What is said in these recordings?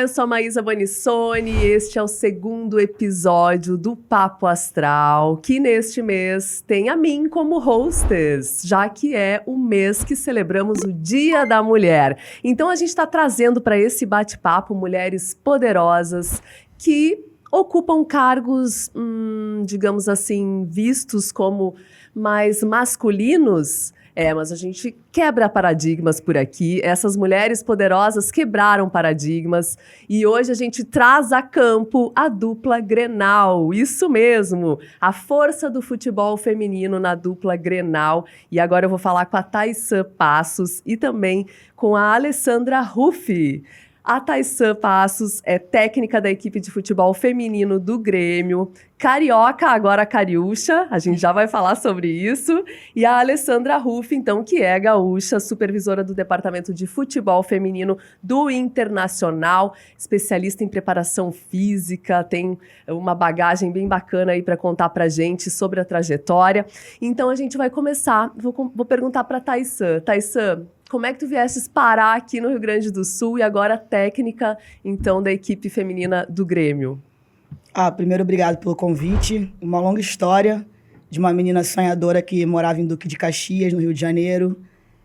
eu sou a Maísa Bonissoni e este é o segundo episódio do Papo Astral, que neste mês tem a mim como hostess, já que é o mês que celebramos o Dia da Mulher. Então a gente está trazendo para esse bate-papo mulheres poderosas que ocupam cargos, digamos assim, vistos como mais masculinos. Mas a gente quebra paradigmas por aqui. Essas mulheres poderosas quebraram paradigmas. E hoje a gente traz a campo a dupla Grenal. Isso mesmo, a força do futebol feminino na dupla Grenal. E agora eu vou falar com a Taissan Passos e também com a Alessandra Ruffi. A Taissan Passos é técnica da equipe de futebol feminino do Grêmio, carioca, agora cariúcha, a gente já vai falar sobre isso. E a Alessandra Ruffi, então, que é gaúcha, supervisora do departamento de futebol feminino do Internacional, especialista em preparação física, tem uma bagagem bem bacana aí para contar pra gente sobre a trajetória. Então a gente vai começar, vou perguntar para Taissan. Taissan, como é que tu viesses parar aqui no Rio Grande do Sul e agora técnica, então, da equipe feminina do Grêmio? Primeiro, obrigado pelo convite. Uma longa história de uma menina sonhadora que morava em Duque de Caxias, no Rio de Janeiro.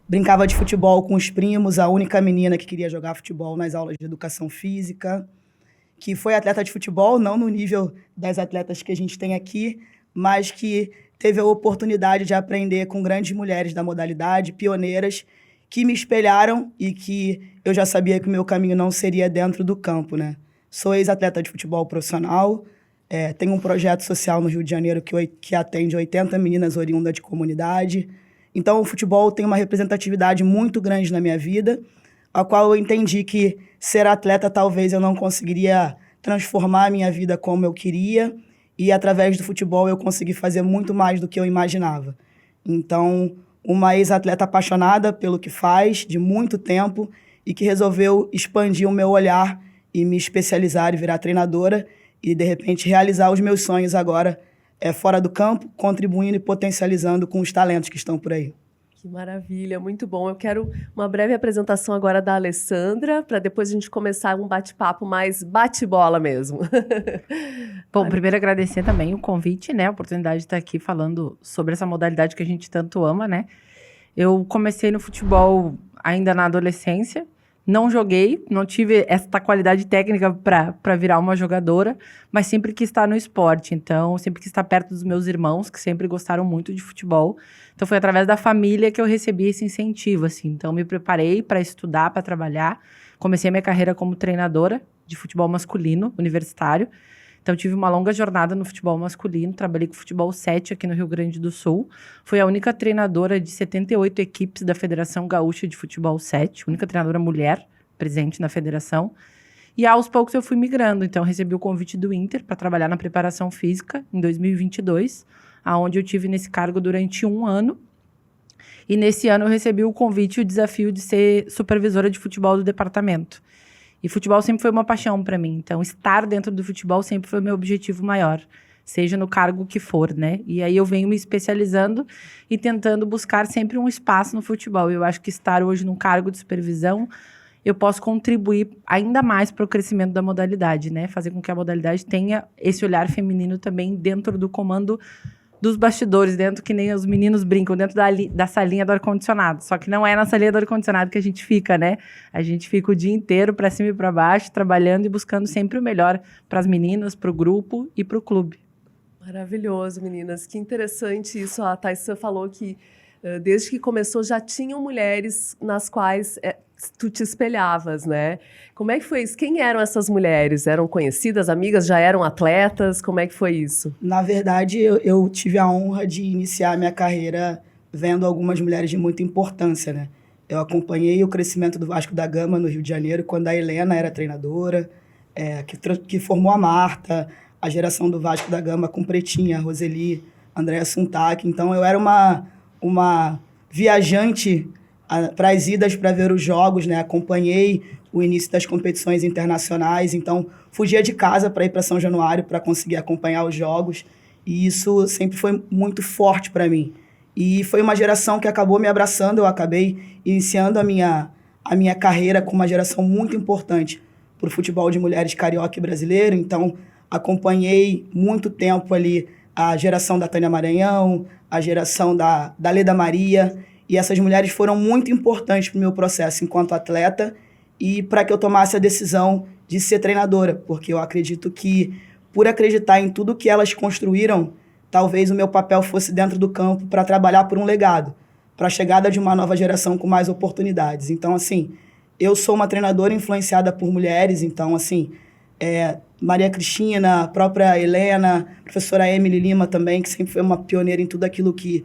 Brincava de futebol com os primos, a única menina que queria jogar futebol nas aulas de educação física, que foi atleta de futebol, não no nível das atletas que a gente tem aqui, mas que teve a oportunidade de aprender com grandes mulheres da modalidade, pioneiras, que me espelharam e que eu já sabia que o meu caminho não seria dentro do campo, né? Sou ex-atleta de futebol profissional, tenho um projeto social no Rio de Janeiro que atende 80 meninas oriundas de comunidade. Então, o futebol tem uma representatividade muito grande na minha vida, a qual eu entendi que ser atleta talvez eu não conseguiria transformar a minha vida como eu queria, e através do futebol eu consegui fazer muito mais do que eu imaginava. Então, uma ex-atleta apaixonada pelo que faz, de muito tempo, e que resolveu expandir o meu olhar e me especializar e virar treinadora e, de repente, realizar os meus sonhos agora fora do campo, contribuindo e potencializando com os talentos que estão por aí. Que maravilha, muito bom. Eu quero uma breve apresentação agora da Alessandra, para depois a gente começar um bate-papo mais bate-bola mesmo. Bom, primeiro agradecer também o convite, né? A oportunidade de estar aqui falando sobre essa modalidade que a gente tanto ama, né? Eu comecei no futebol ainda na adolescência, não joguei, não tive essa qualidade técnica para virar uma jogadora, mas sempre quis estar no esporte, então sempre quis estar perto dos meus irmãos, que sempre gostaram muito de futebol. Então foi através da família que eu recebi esse incentivo, assim. Então me preparei para estudar, para trabalhar. Comecei minha carreira como treinadora de futebol masculino, universitário. Então, tive uma longa jornada no futebol masculino, trabalhei com futebol 7 aqui no Rio Grande do Sul. Fui a única treinadora de 78 equipes da Federação Gaúcha de Futebol 7, única treinadora mulher presente na federação. E aos poucos eu fui migrando, então recebi o convite do Inter para trabalhar na preparação física em 2022, aonde eu tive nesse cargo durante 1 ano. E nesse ano eu recebi o convite e o desafio de ser supervisora de futebol do departamento. E futebol sempre foi uma paixão para mim. Então, estar dentro do futebol sempre foi o meu objetivo maior, seja no cargo que for, né? E aí eu venho me especializando e tentando buscar sempre um espaço no futebol. Eu acho que estar hoje num cargo de supervisão, eu posso contribuir ainda mais para o crescimento da modalidade, né? Fazer com que a modalidade tenha esse olhar feminino também dentro do comando dos bastidores, dentro que nem os meninos brincam, dentro da salinha do ar-condicionado. Só que não é na salinha do ar-condicionado que a gente fica, né? A gente fica o dia inteiro para cima e para baixo, trabalhando e buscando sempre o melhor para as meninas, para o grupo e para o clube. Maravilhoso, meninas. Que interessante isso. A Taissan falou que desde que começou já tinham mulheres nas quais tu te espelhavas, né? Como é que foi isso? Quem eram essas mulheres? Eram conhecidas, amigas? Já eram atletas? Como é que foi isso? Na verdade, eu tive a honra de iniciar minha carreira vendo algumas mulheres de muita importância, né? Eu acompanhei o crescimento do Vasco da Gama no Rio de Janeiro, quando a Helena era treinadora, que formou a Marta, a geração do Vasco da Gama com Pretinha, Roseli, Andréa Suntac. Então, eu era uma viajante para as idas para ver os jogos, né? Acompanhei o início das competições internacionais, então fugia de casa para ir para São Januário para conseguir acompanhar os jogos, e isso sempre foi muito forte para mim. E foi uma geração que acabou me abraçando, eu acabei iniciando a minha carreira com uma geração muito importante, para o futebol de mulheres carioca e brasileiro, então acompanhei muito tempo ali a geração da Tânia Maranhão, a geração da Leda Maria, e essas mulheres foram muito importantes para o meu processo enquanto atleta e para que eu tomasse a decisão de ser treinadora, porque eu acredito que, por acreditar em tudo que elas construíram, talvez o meu papel fosse dentro do campo para trabalhar por um legado, para a chegada de uma nova geração com mais oportunidades. Então, assim, eu sou uma treinadora influenciada por mulheres, então, assim, Maria Cristina, a própria Helena, a professora Emily Lima também, que sempre foi uma pioneira em tudo aquilo que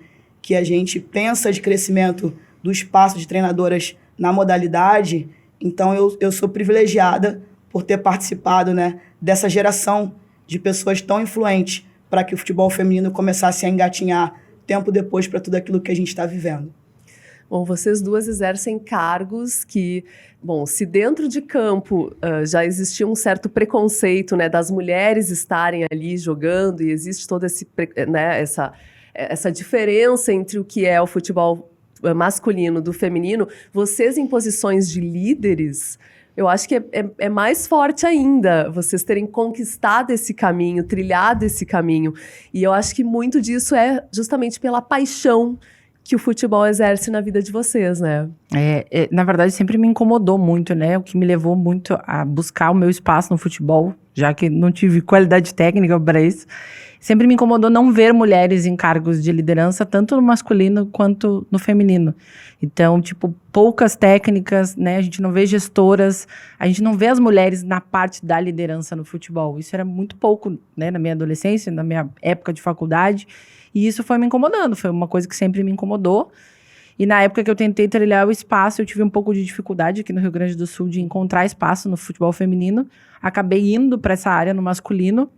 a gente pensa de crescimento do espaço de treinadoras na modalidade. Então, eu sou privilegiada por ter participado, né, dessa geração de pessoas tão influentes para que o futebol feminino começasse a engatinhar tempo depois para tudo aquilo que a gente está vivendo. Bom, vocês duas exercem cargos que, bom, se dentro de campo já existia um certo preconceito, né, das mulheres estarem ali jogando e existe toda essa diferença entre o que é o futebol masculino do feminino, vocês em posições de líderes, eu acho que é mais forte ainda vocês terem conquistado esse caminho, trilhado esse caminho. E eu acho que muito disso é justamente pela paixão que o futebol exerce na vida de vocês, né? Na verdade, sempre me incomodou muito, né? O que me levou muito a buscar o meu espaço no futebol, já que não tive qualidade técnica para isso. Sempre me incomodou não ver mulheres em cargos de liderança, tanto no masculino quanto no feminino. Então, tipo, poucas técnicas, né? A gente não vê gestoras, a gente não vê as mulheres na parte da liderança no futebol. Isso era muito pouco, né? Na minha adolescência, na minha época de faculdade. E isso foi me incomodando, foi uma coisa que sempre me incomodou. E na época que eu tentei trilhar o espaço, eu tive um pouco de dificuldade aqui no Rio Grande do Sul de encontrar espaço no futebol feminino. Acabei indo para essa área no masculino.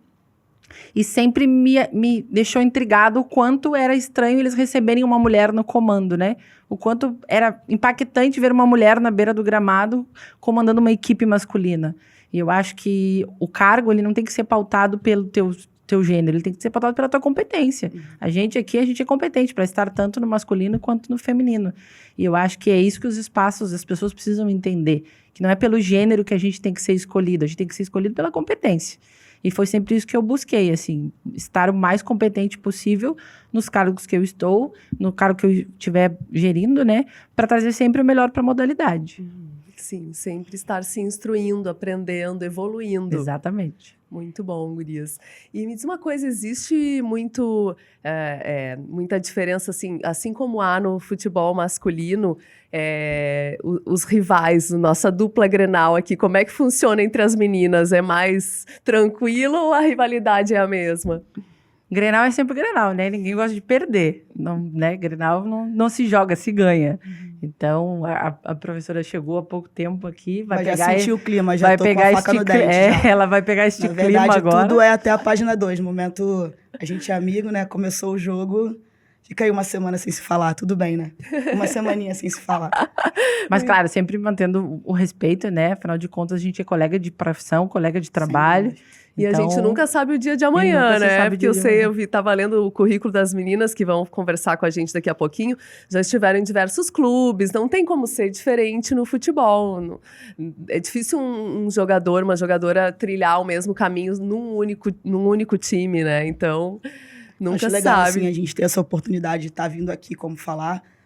E sempre me deixou intrigado o quanto era estranho eles receberem uma mulher no comando, né? O quanto era impactante ver uma mulher na beira do gramado comandando uma equipe masculina. E eu acho que o cargo ele não tem que ser pautado pelo teu gênero, ele tem que ser pautado pela tua competência. A gente é competente para estar tanto no masculino quanto no feminino. E eu acho que é isso que os espaços, as pessoas precisam entender, que não é pelo gênero que a gente tem que ser escolhido, a gente tem que ser escolhido pela competência. E foi sempre isso que eu busquei, assim, estar o mais competente possível nos cargos que eu estou, no cargo que eu estiver gerindo, né, para trazer sempre o melhor para a modalidade. Sim, sempre estar se instruindo, aprendendo, evoluindo. Exatamente. Muito bom, gurias. E me diz uma coisa, existe muita diferença, assim como há no futebol masculino, os rivais, nossa dupla Grenal aqui, como é que funciona entre as meninas? É mais tranquilo ou a rivalidade é a mesma? Grenal é sempre Grenal, né? Ninguém gosta de perder. Não, né? Grenal não se joga, se ganha. Então, a professora chegou há pouco tempo aqui, vai pegar... já senti o clima, já vai tô pegar com a faca no dente. Ela vai pegar este clima agora. Na verdade, tudo é até a página 2. No momento, a gente é amigo, né? Começou o jogo, fica aí uma semana sem se falar, tudo bem, né? Uma semaninha sem se falar. Mas, claro, sempre mantendo o respeito, né? Afinal de contas, a gente é colega de profissão, colega de trabalho. E então, a gente nunca sabe o dia de amanhã, né? Porque tava lendo o currículo das meninas que vão conversar com a gente daqui a pouquinho, já estiveram em diversos clubes, não tem como ser diferente no futebol. É difícil um jogador, uma jogadora trilhar o mesmo caminho num único time, né? Então, nunca Acho legal, sabe. Assim, a gente ter essa oportunidade de estar vindo aqui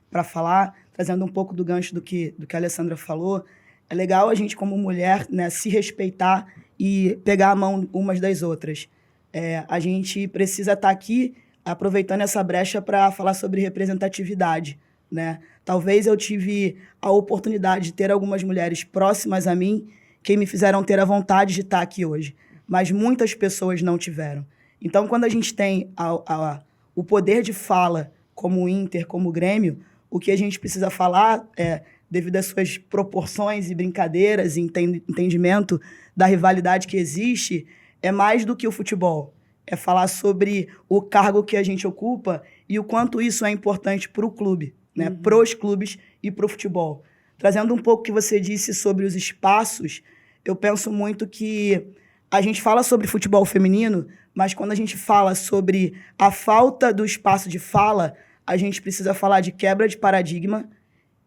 para falar, trazendo um pouco do gancho do que a Alessandra falou. É legal a gente, como mulher, né, se respeitar e pegar a mão umas das outras. A gente precisa estar aqui aproveitando essa brecha para falar sobre representatividade, né? Talvez eu tive a oportunidade de ter algumas mulheres próximas a mim que me fizeram ter a vontade de estar aqui hoje, mas muitas pessoas não tiveram. Então, quando a gente tem o poder de fala como o Inter, como o Grêmio, o que a gente precisa falar devido às suas proporções e brincadeiras e entendimento da rivalidade que existe, é mais do que o futebol. É falar sobre o cargo que a gente ocupa e o quanto isso é importante para o clube, né? Para os clubes e para o futebol. Trazendo um pouco o que você disse sobre os espaços, eu penso muito que a gente fala sobre futebol feminino, mas quando a gente fala sobre a falta do espaço de fala, a gente precisa falar de quebra de paradigma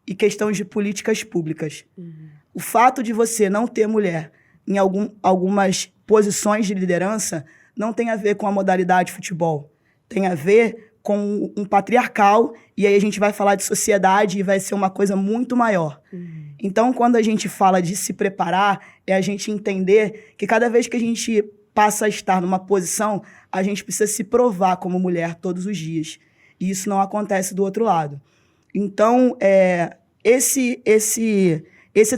e questões de políticas públicas. O fato de você não ter mulher em algumas posições de liderança não tem a ver com a modalidade de futebol. Tem a ver com um patriarcal, e aí a gente vai falar de sociedade e vai ser uma coisa muito maior. Então, quando a gente fala de se preparar, é a gente entender que cada vez que a gente passa a estar numa posição, a gente precisa se provar como mulher todos os dias. E isso não acontece do outro lado. Então, esse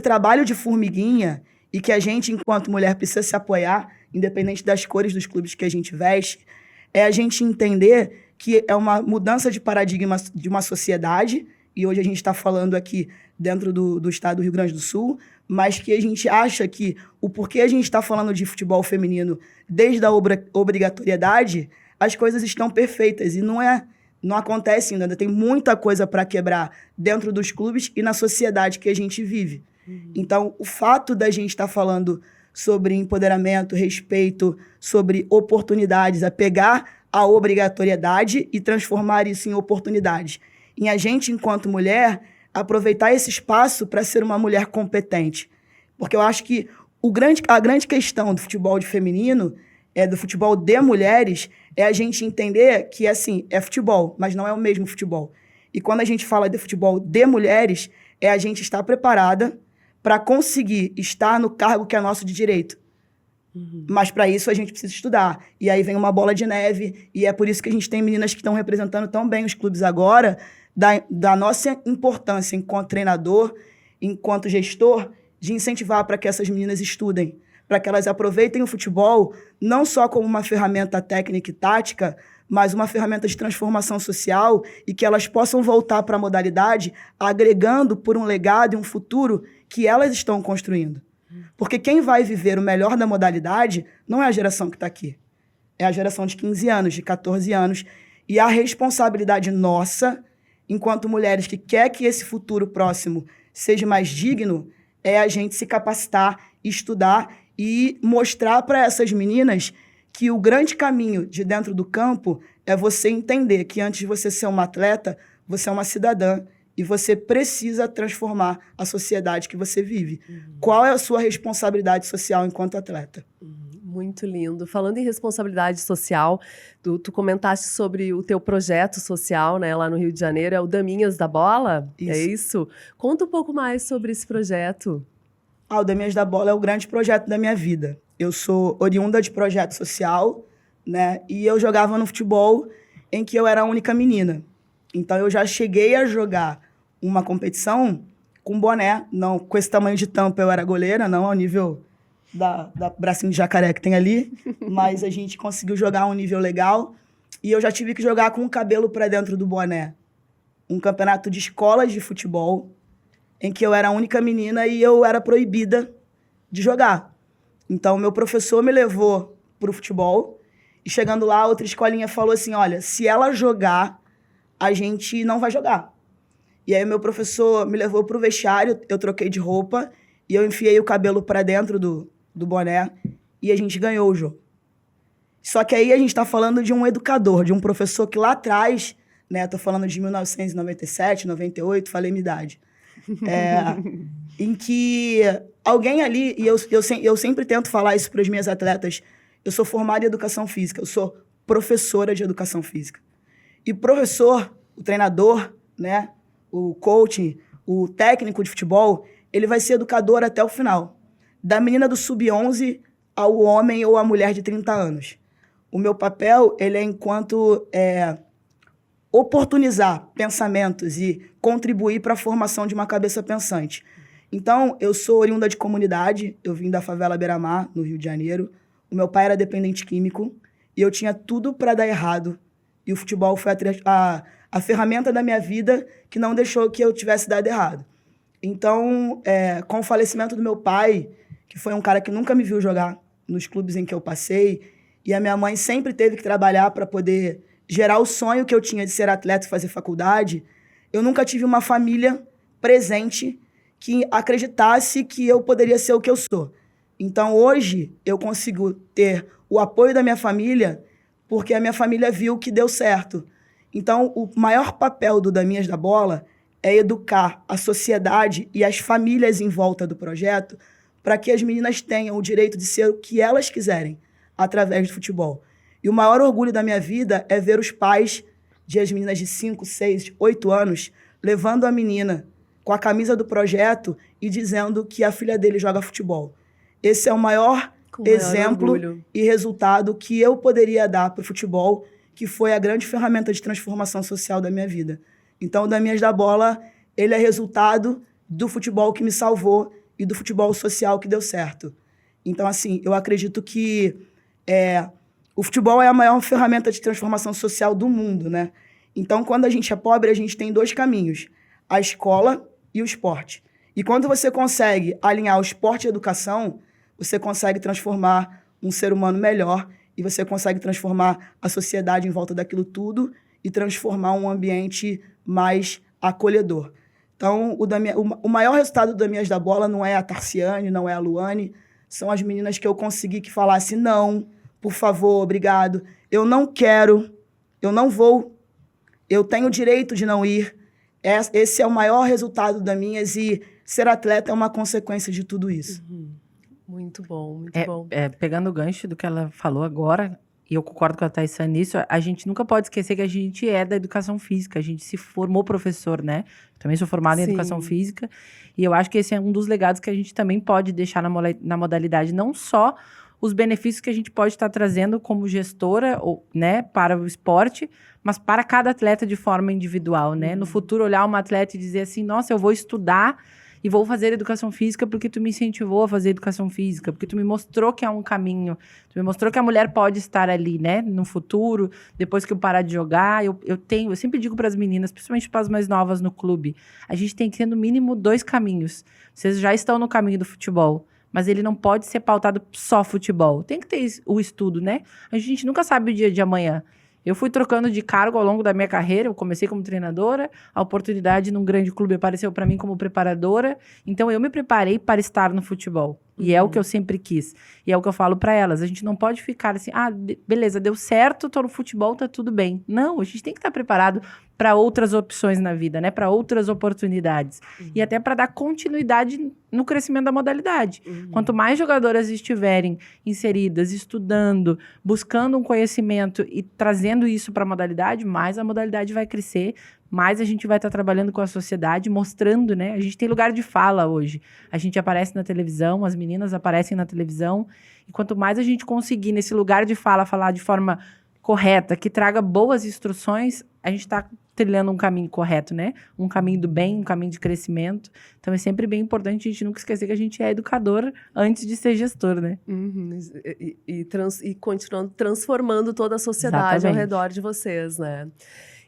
trabalho de formiguinha, e que a gente, enquanto mulher, precisa se apoiar, independente das cores dos clubes que a gente veste, é a gente entender que é uma mudança de paradigma de uma sociedade, e hoje a gente está falando aqui dentro do estado do Rio Grande do Sul, mas que a gente acha que o porquê a gente está falando de futebol feminino desde a obrigatoriedade, as coisas estão perfeitas, e não acontece ainda tem muita coisa para quebrar dentro dos clubes e na sociedade que a gente vive. Então, o fato da gente estar falando sobre empoderamento, respeito, sobre oportunidades, a pegar a obrigatoriedade e transformar isso em oportunidades. Em a gente, enquanto mulher, aproveitar esse espaço para ser uma mulher competente. Porque eu acho que a grande questão do futebol feminino, do futebol de mulheres, é a gente entender que, assim, é futebol, mas não é o mesmo futebol. E quando a gente fala de futebol de mulheres, é a gente estar preparada para conseguir estar no cargo que é nosso de direito. Mas para isso a gente precisa estudar. E aí vem uma bola de neve, e é por isso que a gente tem meninas que estão representando tão bem os clubes agora, da nossa importância enquanto treinador, enquanto gestor, de incentivar para que essas meninas estudem, para que elas aproveitem o futebol não só como uma ferramenta técnica e tática, mas uma ferramenta de transformação social, e que elas possam voltar para a modalidade agregando por um legado e um futuro que elas estão construindo. Porque quem vai viver o melhor da modalidade não é a geração que está aqui. É a geração de 15 anos, de 14 anos. E a responsabilidade nossa, enquanto mulheres que quer que esse futuro próximo seja mais digno, é a gente se capacitar, estudar e mostrar para essas meninas que o grande caminho de dentro do campo é você entender que antes de você ser uma atleta, você é uma cidadã, e você precisa transformar a sociedade que você vive. Qual é a sua responsabilidade social enquanto atleta? Muito lindo. Falando em responsabilidade social, tu comentaste sobre o teu projeto social, né, lá no Rio de Janeiro, é o Daminhas da Bola? Isso. É isso? Conta um pouco mais sobre esse projeto. O Daminhas da Bola é o grande projeto da minha vida. Eu sou oriunda de projeto social, né, e eu jogava no futebol em que eu era a única menina. Então, eu já cheguei a jogar uma competição com boné, não com esse tamanho de tampa eu era goleira, não ao nível da bracinho de jacaré que tem ali, mas a gente conseguiu jogar a um nível legal, e eu já tive que jogar com o cabelo para dentro do boné. Um campeonato de escolas de futebol, em que eu era a única menina e eu era proibida de jogar. Então, meu professor me levou para o futebol, e chegando lá, outra escolinha falou assim, olha, se ela jogar, a gente não vai jogar. E aí meu professor me levou pro vestiário, eu troquei de roupa, e eu enfiei o cabelo para dentro do boné, e a gente ganhou o jogo. Só que aí a gente tá falando de um educador, de um professor que lá atrás, né, tô falando de 1997, 98, falei minha idade, em que alguém ali, e eu sempre tento falar isso para as minhas atletas, eu sou formada em educação física, eu sou professora de educação física. E professor, o treinador, né, o coaching, o técnico de futebol, ele vai ser educador até o final. Da menina do sub-11 ao homem ou à mulher de 30 anos. O meu papel, ele é enquanto oportunizar pensamentos e contribuir para a formação de uma cabeça pensante. Então, eu sou oriunda de comunidade, eu vim da favela Beira-Mar, no Rio de Janeiro. O meu pai era dependente químico e eu tinha tudo para dar errado. E o futebol foi a ferramenta da minha vida que não deixou que eu tivesse dado errado. Então, com o falecimento do meu pai, que foi um cara que nunca me viu jogar nos clubes em que eu passei, e a minha mãe sempre teve que trabalhar para poder gerar o sonho que eu tinha de ser atleta e fazer faculdade, eu nunca tive uma família presente que acreditasse que eu poderia ser o que eu sou. Então, hoje, eu consigo ter o apoio da minha família porque a minha família viu que deu certo. Então, o maior papel do Daminhas da Bola é educar a sociedade e as famílias em volta do projeto para que as meninas tenham o direito de ser o que elas quiserem através do futebol. E o maior orgulho da minha vida é ver os pais de as meninas de 5, 6, 8 anos levando a menina com a camisa do projeto e dizendo que a filha dele joga futebol. Esse é o maior exemplo orgulho e resultado que eu poderia dar para o futebol, que foi a grande ferramenta de transformação social da minha vida. Então, o Damiãs da Bola, ele é resultado do futebol que me salvou e do futebol social que deu certo. Então, assim, eu acredito que o futebol é a maior ferramenta de transformação social do mundo, né? Então, quando a gente é pobre, a gente tem 2 caminhos: a escola e o esporte. E quando você consegue alinhar o esporte e a educação, você consegue transformar um ser humano melhor e você consegue transformar a sociedade em volta daquilo tudo e transformar um ambiente mais acolhedor. Então, o maior resultado do Damiãs da Bola não é a Tarciane, não é a Luane, são as meninas que eu consegui que falasse: não, por favor, obrigado, eu não quero, eu não vou, eu tenho o direito de não ir. Esse é o maior resultado da Damiãs e ser atleta é uma consequência de tudo isso. Muito bom, muito bom. Pegando o gancho do que ela falou agora, e eu concordo com a Thaisa nisso, a gente nunca pode esquecer que a gente é da educação física, a gente se formou professor, né? Também sou formada em educação física, e eu acho que esse é um dos legados que a gente também pode deixar na modalidade, não só os benefícios que a gente pode estar trazendo como gestora, né, para o esporte, mas para cada atleta de forma individual, né? No futuro, olhar uma atleta e dizer assim: nossa, eu vou estudar e vou fazer educação física porque tu me incentivou a fazer educação física, porque tu me mostrou que é um caminho, tu me mostrou que a mulher pode estar ali, né, no futuro, depois que eu parar de jogar. Eu sempre digo para as meninas, principalmente para as mais novas no clube, a gente tem que ter no mínimo 2 caminhos. Vocês já estão no caminho do futebol, mas ele não pode ser pautado só futebol. Tem que ter o estudo, né? A gente nunca sabe o dia de amanhã. Eu fui trocando de cargo ao longo da minha carreira. Eu comecei como treinadora, a oportunidade num grande clube apareceu para mim como preparadora. Então, eu me preparei para estar no futebol. E é o que eu sempre quis. E é o que eu falo para elas. A gente não pode ficar assim: beleza, deu certo, tô no futebol, tá tudo bem. Não, a gente tem que estar preparado para outras opções na vida, né? Para outras oportunidades. E até para dar continuidade no crescimento da modalidade. Quanto mais jogadoras estiverem inseridas, estudando, buscando um conhecimento e trazendo isso para a modalidade, mais a modalidade vai crescer, mais a gente vai estar trabalhando com a sociedade, mostrando, né? A gente tem lugar de fala hoje. A gente aparece na televisão, as meninas aparecem na televisão. E quanto mais a gente conseguir, nesse lugar de fala, falar de forma correta, que traga boas instruções, a gente está trilhando um caminho correto, né? Um caminho do bem, um caminho de crescimento. Então, é sempre bem importante a gente nunca esquecer que a gente é educador antes de ser gestor, né? E continuando transformando toda a sociedade ao redor de vocês, né?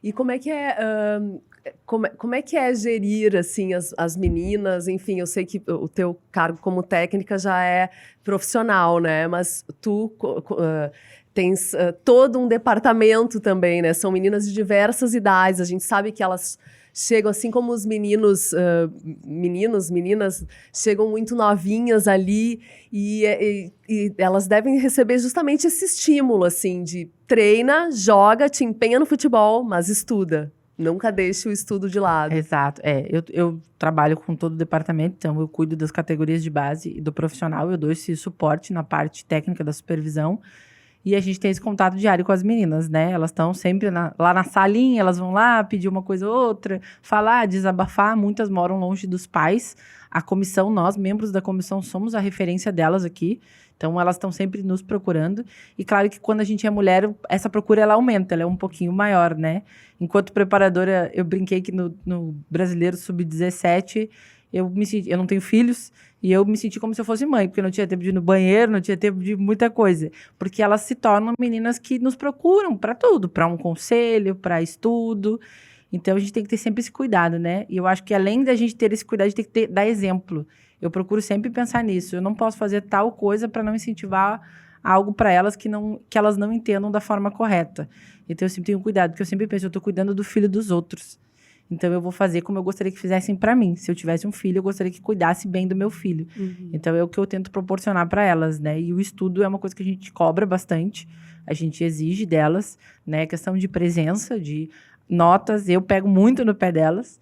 E como é que é... Como é que é gerir, assim, as meninas? Enfim, eu sei que o teu cargo como técnica já é profissional, né? Mas tu tens todo um departamento também, né? São meninas de diversas idades. A gente sabe que elas chegam, assim como os meninas, chegam muito novinhas ali e elas devem receber justamente esse estímulo, assim, de treina, joga, te empenha no futebol, mas estuda. Nunca deixe o estudo de lado. Exato. Eu trabalho com todo o departamento, então eu cuido das categorias de base e do profissional, eu dou esse suporte na parte técnica da supervisão. E a gente tem esse contato diário com as meninas, né? Elas estão sempre lá na salinha, elas vão lá pedir uma coisa ou outra, falar, desabafar. Muitas moram longe dos pais. A comissão, nós, membros da comissão, somos a referência delas aqui. Então, elas estão sempre nos procurando. E claro que quando a gente é mulher, essa procura, ela aumenta, ela é um pouquinho maior, né? Enquanto preparadora, eu brinquei que no Brasileiro Sub-17, eu não tenho filhos, e eu me senti como se eu fosse mãe, porque eu não tinha tempo de ir no banheiro, não tinha tempo de muita coisa. Porque elas se tornam meninas que nos procuram para tudo, para um conselho, para estudo. Então, a gente tem que ter sempre esse cuidado, né? E eu acho que além da gente ter esse cuidado, a gente tem que dar exemplo. Eu procuro sempre pensar nisso. Eu não posso fazer tal coisa para não incentivar algo para elas que elas não entendam da forma correta. Então, eu sempre tenho cuidado, porque eu sempre penso, eu estou cuidando do filho dos outros. Então, eu vou fazer como eu gostaria que fizessem para mim. Se eu tivesse um filho, eu gostaria que cuidasse bem do meu filho. Então, é o que eu tento proporcionar para elas, né? E o estudo é uma coisa que a gente cobra bastante. A gente exige delas, né? Questão de presença, de notas. Eu pego muito no pé delas.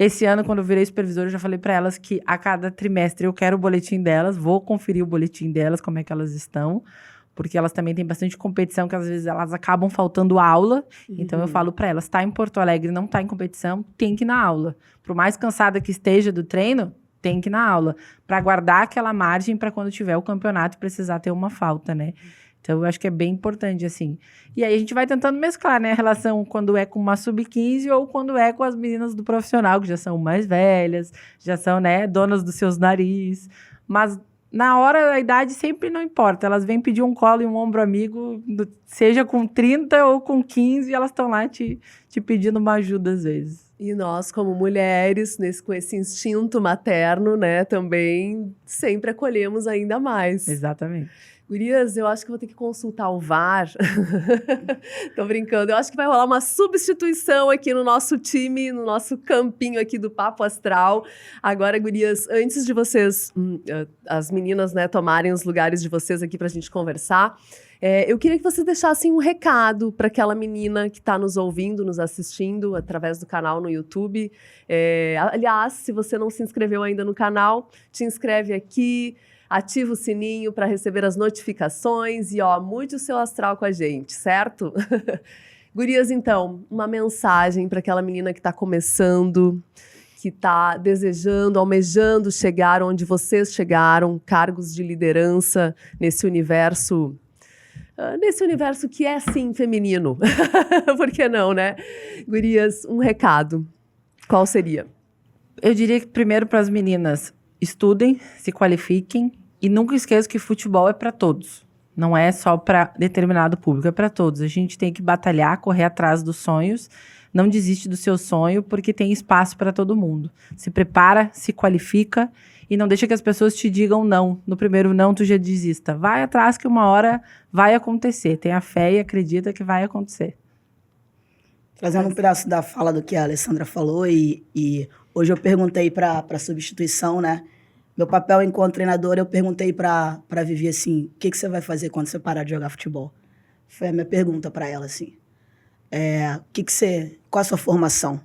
Esse ano, quando eu virei supervisora, eu já falei para elas que a cada trimestre eu quero o boletim delas, vou conferir o boletim delas, como é que elas estão, porque elas também têm bastante competição, que às vezes elas acabam faltando aula. Então eu falo para elas, tá em Porto Alegre, não tá em competição, tem que ir na aula. Por mais cansada que esteja do treino, tem que ir na aula, para guardar aquela margem para quando tiver o campeonato precisar ter uma falta, né? Então, eu acho que é bem importante, assim. E aí, a gente vai tentando mesclar, né? A relação quando é com uma sub-15 ou quando é com as meninas do profissional, que já são mais velhas, já são, né, donas dos seus nariz. Mas, na hora, a idade sempre não importa. Elas vêm pedir um colo e um ombro amigo, seja com 30 ou com 15, e elas estão lá te pedindo uma ajuda, às vezes. E nós, como mulheres, com esse instinto materno, né, também sempre acolhemos ainda mais. Exatamente. Gurias, eu acho que vou ter que consultar o VAR. Tô brincando. Eu acho que vai rolar uma substituição aqui no nosso time, no nosso campinho aqui do Papo Astral. Agora, gurias, antes de vocês, as meninas, né, tomarem os lugares de vocês aqui pra gente conversar, eu queria que vocês deixassem um recado para aquela menina que está nos ouvindo, nos assistindo através do canal no YouTube. Aliás, se você não se inscreveu ainda no canal, te inscreve aqui, ativa o sininho para receber as notificações e, mude o seu astral com a gente, certo? Gurias, então, uma mensagem para aquela menina que está começando, que está desejando, almejando chegar onde vocês chegaram, cargos de liderança nesse universo que é, sim, feminino. Por que não, né? Gurias, um recado. Qual seria? Eu diria que, primeiro, para as meninas, estudem, se qualifiquem e nunca esqueçam que futebol é para todos. Não é só para determinado público, é para todos. A gente tem que batalhar, correr atrás dos sonhos. Não desiste do seu sonho, porque tem espaço para todo mundo. Se prepara, se qualifica e não deixa que as pessoas te digam não. No primeiro não, tu já desista. Vai atrás que uma hora vai acontecer. Tenha fé e acredita que vai acontecer. Trazendo um pedaço da fala do que a Alessandra falou, e hoje eu perguntei para a substituição, né? Meu papel enquanto treinador, eu perguntei para Vivi assim, o que você vai fazer quando você parar de jogar futebol? Foi a minha pergunta para ela, assim. Qual a sua formação?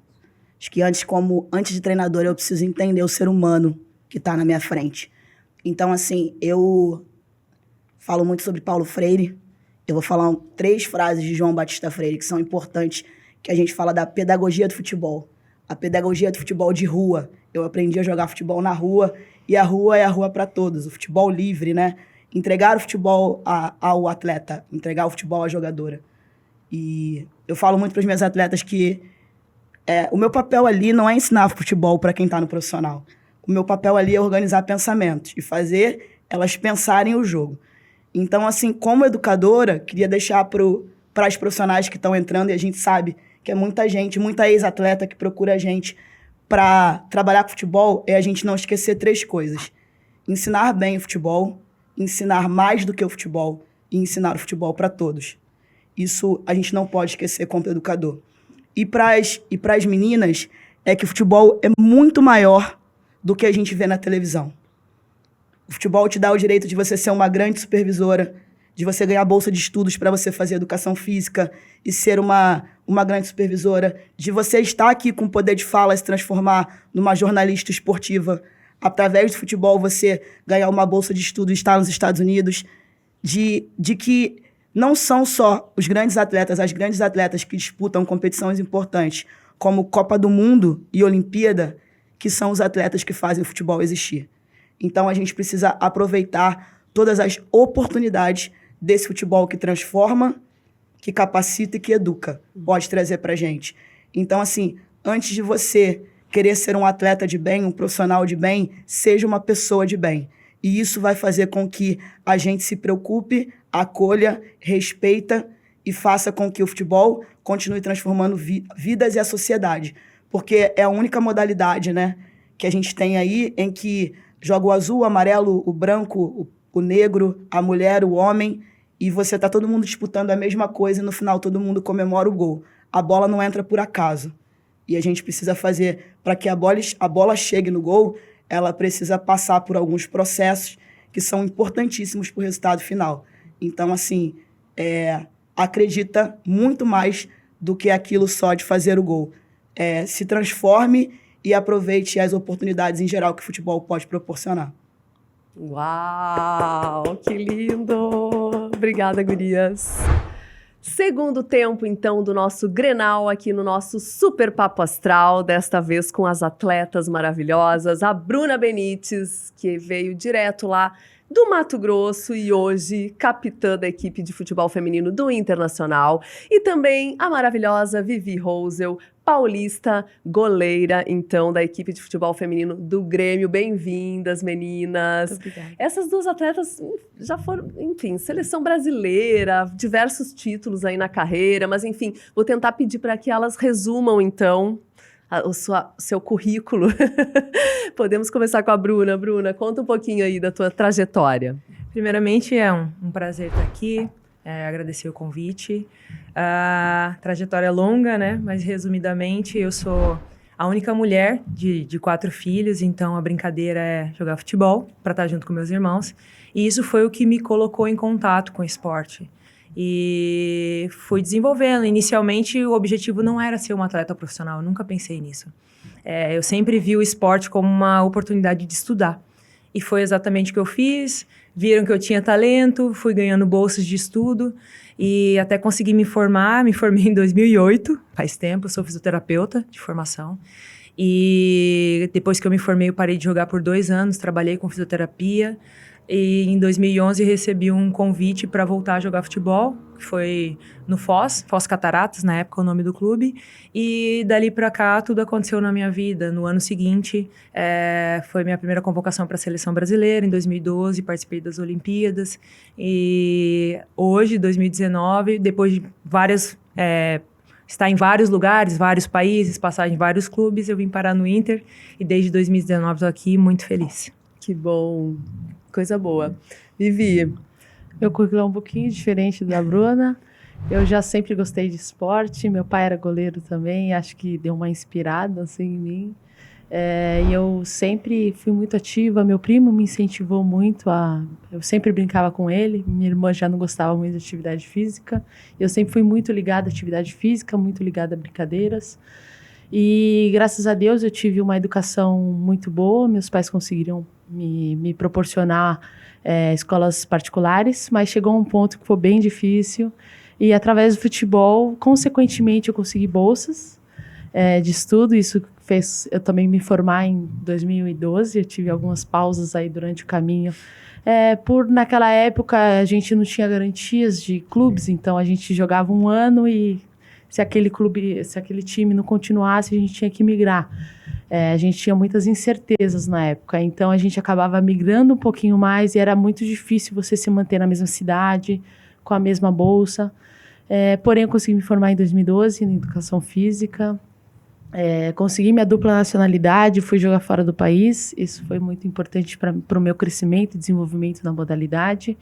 Acho que antes de treinador, eu preciso entender o ser humano que está na minha frente. Então, assim, eu falo muito sobre Paulo Freire. Eu vou falar 3 frases de João Batista Freire que são importantes, que a gente fala da pedagogia do futebol. A pedagogia do futebol de rua. Eu aprendi a jogar futebol na rua, e a rua é a rua para todos. O futebol livre, né? Entregar o futebol ao atleta, entregar o futebol à jogadora. E eu falo muito para as minhas atletas que o meu papel ali não é ensinar futebol para quem está no profissional. O meu papel ali é organizar pensamentos e fazer elas pensarem o jogo. Então, assim, como educadora, queria deixar para as profissionais que estão entrando, e a gente sabe que é muita gente, muita ex-atleta que procura a gente para trabalhar com futebol, a gente não esquecer 3 coisas. Ensinar bem o futebol, ensinar mais do que o futebol e ensinar o futebol para todos. Isso a gente não pode esquecer como educador. E para as meninas, que o futebol é muito maior do que a gente vê na televisão. O futebol te dá o direito de você ser uma grande supervisora, de você ganhar bolsa de estudos para você fazer educação física e ser uma grande supervisora, de você estar aqui com poder de fala e se transformar numa jornalista esportiva. Através do futebol, você ganhar uma bolsa de estudos e estar nos Estados Unidos. De que não são só os grandes atletas, as grandes atletas que disputam competições importantes, como Copa do Mundo e Olimpíada, que são os atletas que fazem o futebol existir. Então, a gente precisa aproveitar todas as oportunidades desse futebol que transforma, que capacita e que educa, pode trazer pra gente. Então, assim, antes de você querer ser um atleta de bem, um profissional de bem, seja uma pessoa de bem. E isso vai fazer com que a gente se preocupe, acolha, respeita e faça com que o futebol continue transformando vidas e a sociedade. Porque é a única modalidade, né, que a gente tem aí em que joga o azul, o amarelo, o branco, o negro, a mulher, o homem, e você tá todo mundo disputando a mesma coisa e no final todo mundo comemora o gol. A bola não entra por acaso. E a gente precisa fazer para que a bola chegue no gol, ela precisa passar por alguns processos que são importantíssimos para o resultado final. Então, assim, acredita muito mais do que aquilo só de fazer o gol. Se transforme e aproveite as oportunidades em geral que o futebol pode proporcionar. Uau, que lindo! Obrigada, gurias. Segundo tempo, então, do nosso Grenal aqui no nosso Super Papo Astral, desta vez com as atletas maravilhosas, a Bruna Benites, que veio direto lá do Mato Grosso e hoje capitã da equipe de futebol feminino do Internacional, e também a maravilhosa Vivi Rosel, paulista, goleira, então, da equipe de futebol feminino do Grêmio. Bem-vindas, meninas. Muito obrigada. Essas duas atletas já foram, enfim, seleção brasileira, diversos títulos aí na carreira, mas, enfim, vou tentar pedir para que elas resumam, então, o seu currículo. Podemos começar com a Bruna. Bruna, conta um pouquinho aí da tua trajetória. Primeiramente, é um prazer estar aqui, agradecer o convite. A trajetória é longa, né? Mas, resumidamente, eu sou a única mulher de 4 filhos, então a brincadeira é jogar futebol para estar junto com meus irmãos. E isso foi o que me colocou em contato com o esporte. E fui desenvolvendo. Inicialmente, o objetivo não era ser uma atleta profissional, eu nunca pensei nisso. Eu sempre vi o esporte como uma oportunidade de estudar. E foi exatamente o que eu fiz. Viram que eu tinha talento, fui ganhando bolsas de estudo e até consegui me formar. Me formei em 2008, faz tempo, eu sou fisioterapeuta de formação. E depois que eu me formei, eu parei de jogar por 2 anos, trabalhei com fisioterapia. E em 2011 recebi um convite para voltar a jogar futebol, que foi no Foz Cataratas, na época o nome do clube. E dali para cá tudo aconteceu na minha vida. No ano seguinte foi minha primeira convocação para a seleção brasileira, em 2012 participei das Olimpíadas. E hoje, 2019, depois de estar em vários lugares, vários países, passar em vários clubes, eu vim parar no Inter e desde 2019 estou aqui muito feliz. Que bom! Coisa boa. Vivi. Meu currículo é um pouquinho diferente da Bruna. Eu já sempre gostei de esporte. Meu pai era goleiro também. Acho que deu uma inspirada assim, em mim. E eu sempre fui muito ativa. Meu primo me incentivou muito eu sempre brincava com ele. Minha irmã já não gostava muito de atividade física. Eu sempre fui muito ligada à atividade física, muito ligada a brincadeiras. E graças a Deus eu tive uma educação muito boa. Meus pais conseguiram me proporcionar escolas particulares, mas chegou um ponto que foi bem difícil e através do futebol, consequentemente, eu consegui bolsas de estudo. Isso fez eu também me formar em 2012, eu tive algumas pausas aí durante o caminho. Naquela época a gente não tinha garantias de clubes, então a gente jogava 1 ano e se aquele time não continuasse, a gente tinha que migrar. A gente tinha muitas incertezas na época, então a gente acabava migrando um pouquinho mais e era muito difícil você se manter na mesma cidade, com a mesma bolsa. Porém, eu consegui me formar em 2012 em Educação Física, consegui minha dupla nacionalidade, fui jogar fora do país. Isso foi muito importante para o meu crescimento e desenvolvimento na modalidade.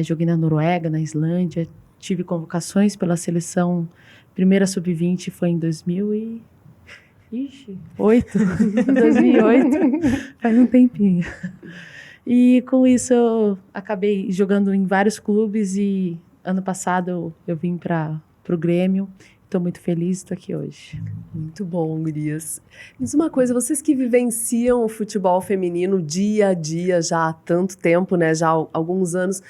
Joguei na Noruega, na Islândia, tive convocações pela seleção. Primeira sub-20 foi em 2008. 2008, faz um tempinho. E com isso eu acabei jogando em vários clubes e ano passado eu vim para o Grêmio. Estou muito feliz, estou aqui hoje. Muito bom, gurias. Diz uma coisa, vocês que vivenciam o futebol feminino dia a dia já há tanto tempo, né, já há alguns anos,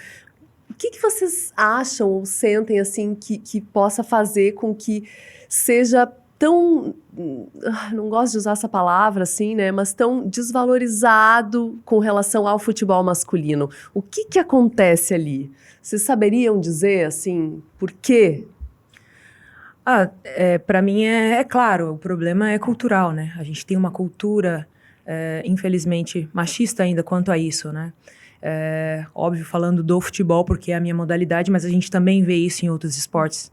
o que vocês acham ou sentem assim que possa fazer com que seja tão, não gosto de usar essa palavra assim, né, mas tão desvalorizado com relação ao futebol masculino? O que acontece ali? Vocês saberiam dizer assim, por quê? Para mim é claro, o problema é cultural, né? A gente tem uma cultura, infelizmente, machista ainda quanto a isso, né? Óbvio, falando do futebol, porque é a minha modalidade, mas a gente também vê isso em outros esportes.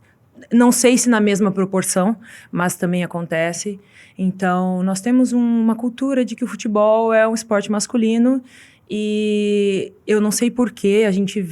Não sei se na mesma proporção, mas também acontece. Então, nós temos uma cultura de que o futebol é um esporte masculino e eu não sei por que a gente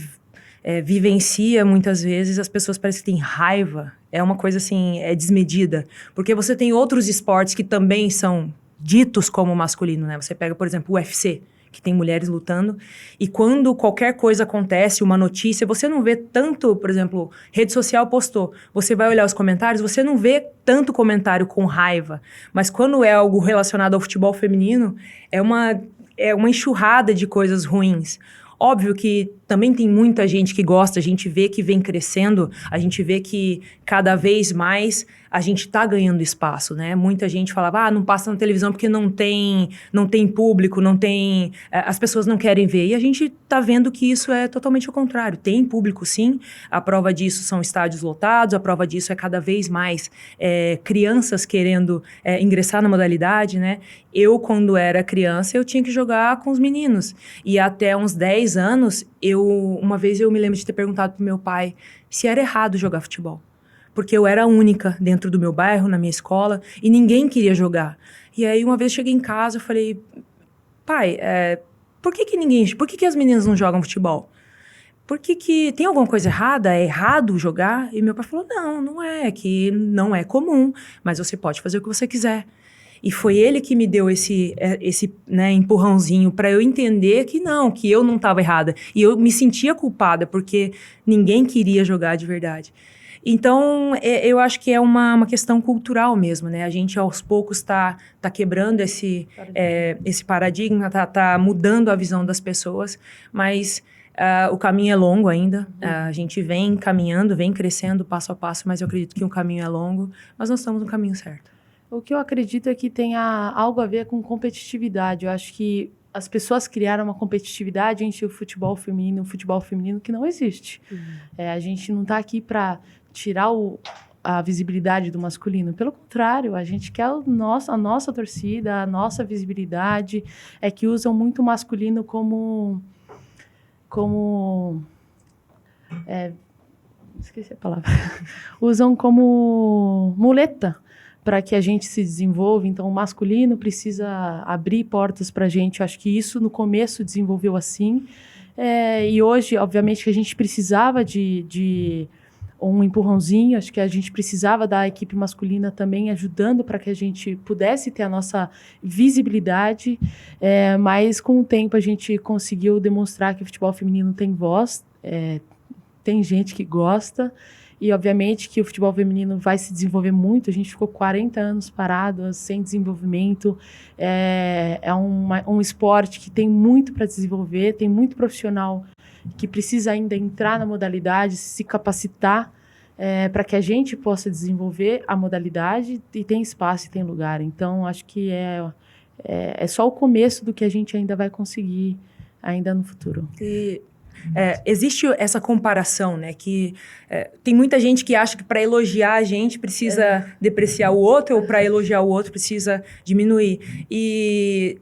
vivencia muitas vezes, as pessoas parecem que têm raiva. É uma coisa assim, desmedida. Porque você tem outros esportes que também são ditos como masculino, né? Você pega, por exemplo, o UFC, que tem mulheres lutando. E quando qualquer coisa acontece, uma notícia, você não vê tanto, por exemplo, rede social postou. Você vai olhar os comentários, você não vê tanto comentário com raiva. Mas quando é algo relacionado ao futebol feminino, é uma enxurrada de coisas ruins. Óbvio que também tem muita gente que gosta, a gente vê que vem crescendo, a gente vê que cada vez mais a gente está ganhando espaço, né? Muita gente falava, não passa na televisão porque não tem público, as pessoas não querem ver. E a gente está vendo que isso é totalmente o contrário. Tem público, sim. A prova disso são estádios lotados, a prova disso é cada vez mais crianças querendo ingressar na modalidade, né? Eu, quando era criança, eu tinha que jogar com os meninos. E até uns 10 anos, uma vez eu me lembro de ter perguntado pro meu pai se era errado jogar futebol. Porque eu era a única dentro do meu bairro, na minha escola, e ninguém queria jogar. E aí, uma vez cheguei em casa, eu falei, pai, por que as meninas não jogam futebol? Por que tem alguma coisa errada? É errado jogar? E meu pai falou, não é, que não é comum, mas você pode fazer o que você quiser. E foi ele que me deu esse empurrãozinho para eu entender que eu não estava errada. E eu me sentia culpada, porque ninguém queria jogar de verdade. Então, eu acho que é uma questão cultural mesmo, né? A gente, aos poucos, tá quebrando esse paradigma, tá mudando a visão das pessoas, mas o caminho é longo ainda. A gente vem caminhando, vem crescendo passo a passo, mas eu acredito que o caminho é longo, mas nós estamos no caminho certo. O que eu acredito é que tenha algo a ver com competitividade. Eu acho que as pessoas criaram uma competitividade entre o futebol feminino que não existe. A gente não está aqui para tirar a visibilidade do masculino. Pelo contrário, a gente quer a nossa torcida, a nossa visibilidade. É que usam muito o masculino como esqueci a palavra. Usam como muleta para que a gente se desenvolva. Então, o masculino precisa abrir portas para a gente. Eu acho que isso, no começo, desenvolveu assim. E hoje, obviamente, que a gente precisava de um empurrãozinho. Acho que a gente precisava da equipe masculina também ajudando para que a gente pudesse ter a nossa visibilidade. Mas, com o tempo, a gente conseguiu demonstrar que o futebol feminino tem voz. Tem gente que gosta. E, obviamente, que o futebol feminino vai se desenvolver muito. A gente ficou 40 anos parado, sem desenvolvimento. É um esporte que tem muito para desenvolver, tem muito profissional que precisa ainda entrar na modalidade, se capacitar para que a gente possa desenvolver a modalidade, e tem espaço e tem lugar. Então, acho que é só o começo do que a gente ainda vai conseguir ainda no futuro. Existe essa comparação, né? Que tem muita gente que acha que para elogiar a gente precisa depreciar o outro, ou para elogiar o outro precisa diminuir. E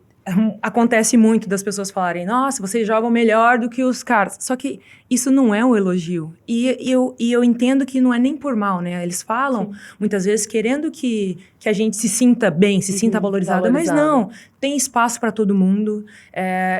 acontece muito das pessoas falarem, nossa, vocês jogam melhor do que os caras. Só que isso não é um elogio. E eu entendo que não é nem por mal, né? Eles falam, muitas vezes, querendo que a gente se sinta bem, se sinta valorizada. Mas não, tem espaço para todo mundo.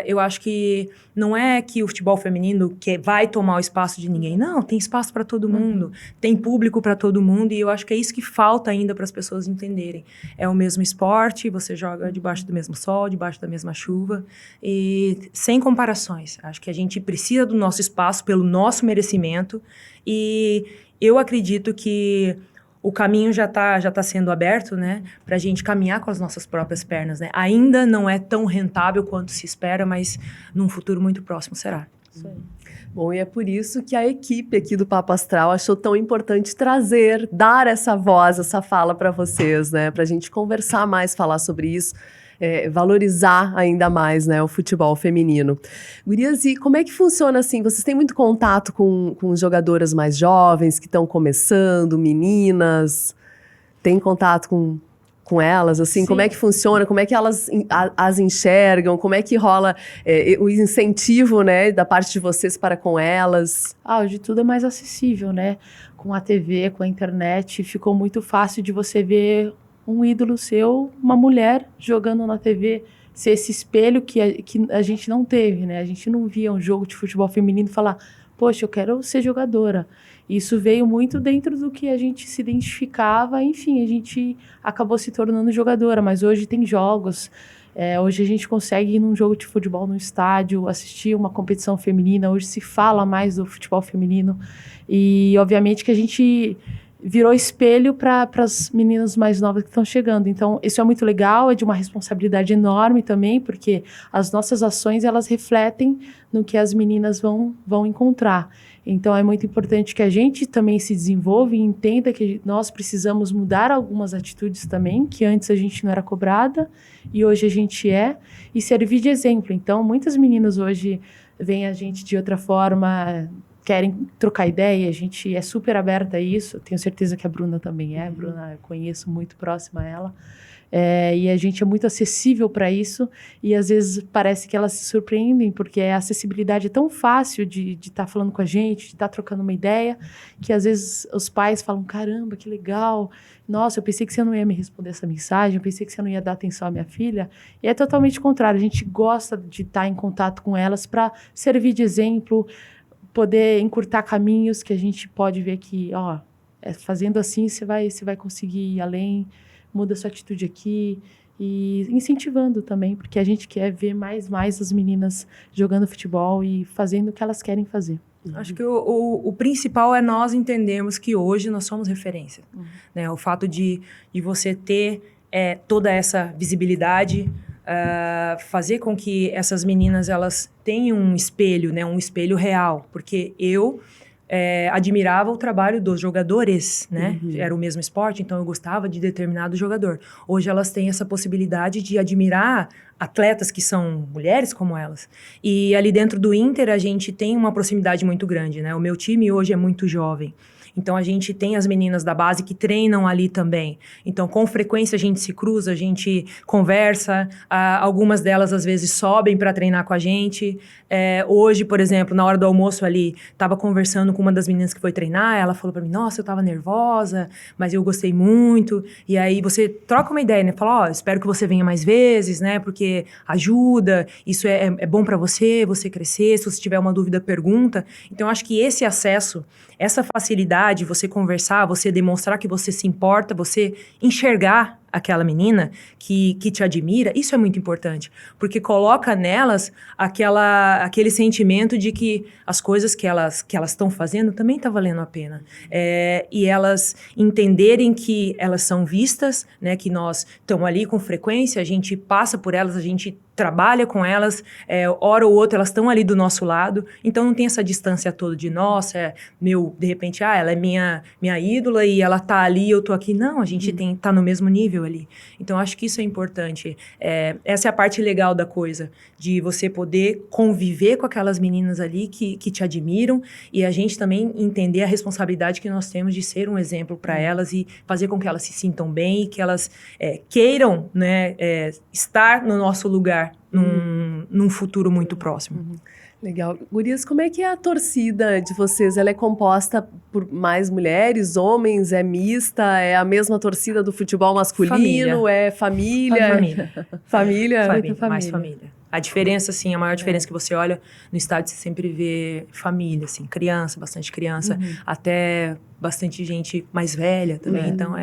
Eu acho que não é que o futebol feminino vai tomar o espaço de ninguém. Não, tem espaço para todo mundo. Tem público para todo mundo. E eu acho que é isso que falta ainda para as pessoas entenderem. É o mesmo esporte, você joga debaixo do mesmo sol, debaixo da mesma chuva. E sem comparações. Acho que a gente precisa do nosso espaço pelo nosso merecimento. E eu acredito que o caminho já tá sendo aberto, né? Para a gente caminhar com as nossas próprias pernas, né? Ainda não é tão rentável quanto se espera, mas num futuro muito próximo será. Isso aí. Bom, e é por isso que a equipe aqui do Papo Astral achou tão importante dar essa voz, essa fala para vocês, né? Para a gente conversar mais, falar sobre isso. Valorizar ainda mais, né, o futebol feminino. Gurias, e como é que funciona assim? Vocês têm muito contato com jogadoras mais jovens que estão começando, meninas? Tem contato com elas, assim? Sim. Como é que funciona? Como é que elas as enxergam? Como é que rola o incentivo, né, da parte de vocês para com elas? Hoje tudo é mais acessível, né? Com a TV, com a internet, ficou muito fácil de você ver um ídolo seu, uma mulher jogando na TV, ser esse espelho que a gente não teve, né? A gente não via um jogo de futebol feminino e falar, poxa, eu quero ser jogadora. Isso veio muito dentro do que a gente se identificava, enfim, a gente acabou se tornando jogadora, mas hoje tem jogos Hoje a gente consegue ir num jogo de futebol no estádio, assistir uma competição feminina. Hoje se fala mais do futebol feminino. E, obviamente, que a gente virou espelho para as meninas mais novas que estão chegando. Então, isso é muito legal, é de uma responsabilidade enorme também, porque as nossas ações, elas refletem no que as meninas vão encontrar. Então, é muito importante que a gente também se desenvolva e entenda que nós precisamos mudar algumas atitudes também, que antes a gente não era cobrada e hoje a gente é, e servir de exemplo. Então, muitas meninas hoje veem a gente de outra forma, querem trocar ideia, a gente é super aberta a isso, tenho certeza que a Bruna também é, Bruna eu conheço muito próxima a ela, e a gente é muito acessível para isso, e às vezes parece que elas se surpreendem, porque a acessibilidade é tão fácil de estar falando com a gente, de estar trocando uma ideia, que às vezes os pais falam, caramba, que legal, nossa, eu pensei que você não ia me responder essa mensagem, eu pensei que você não ia dar atenção à minha filha, e é totalmente o contrário, a gente gosta de estar em contato com elas para servir de exemplo, poder encurtar caminhos que a gente pode ver que, fazendo assim você vai conseguir ir além, muda sua atitude aqui, e incentivando também, porque a gente quer ver mais as meninas jogando futebol e fazendo o que elas querem fazer. Acho que o principal é nós entendermos que hoje nós somos referência. Né? O fato de você ter toda essa visibilidade, fazer com que essas meninas elas tenham um espelho, né, um espelho real, porque eu admirava o trabalho dos jogadores, né? Era o mesmo esporte, então eu gostava de determinado jogador. Hoje elas têm essa possibilidade de admirar atletas que são mulheres como elas. E ali dentro do Inter a gente tem uma proximidade muito grande, né? O meu time hoje é muito jovem. Então, a gente tem as meninas da base que treinam ali também. Então, com frequência, a gente se cruza, a gente conversa. Algumas delas, às vezes, sobem para treinar com a gente. Hoje, por exemplo, na hora do almoço ali, estava conversando com uma das meninas que foi treinar. Ela falou para mim, nossa, eu estava nervosa, mas eu gostei muito. E aí, você troca uma ideia, né? Fala, espero que você venha mais vezes, né? Porque ajuda, isso é bom para você crescer. Se você tiver uma dúvida, pergunta. Então, acho que esse acesso, essa facilidade, você conversar, você demonstrar que você se importa, você enxergar aquela menina que te admira, isso é muito importante, porque coloca nelas aquele sentimento de que as coisas que elas estão fazendo também tá valendo a pena. E elas entenderem que elas são vistas, né, que nós estamos ali com frequência, a gente passa por elas, a gente trabalha com elas, hora ou outra elas estão ali do nosso lado, então não tem essa distância toda de, nossa, de repente, ela é minha ídola e ela tá ali, eu tô aqui. Não, a gente tá no mesmo nível ali. Então, acho que isso é importante. Essa é a parte legal da coisa, de você poder conviver com aquelas meninas ali que te admiram e a gente também entender a responsabilidade que nós temos de ser um exemplo para elas e fazer com que elas se sintam bem e que elas queiram, né, estar no nosso lugar num futuro muito próximo. Legal. Gurias, como é que é a torcida de vocês? Ela é composta por mais mulheres, homens? É mista? É a mesma torcida do futebol masculino? Família. É família? Família? Mais família. A diferença, assim, a maior diferença que você olha no estádio, você sempre vê família, assim, criança, bastante criança, até bastante gente mais velha também. Então,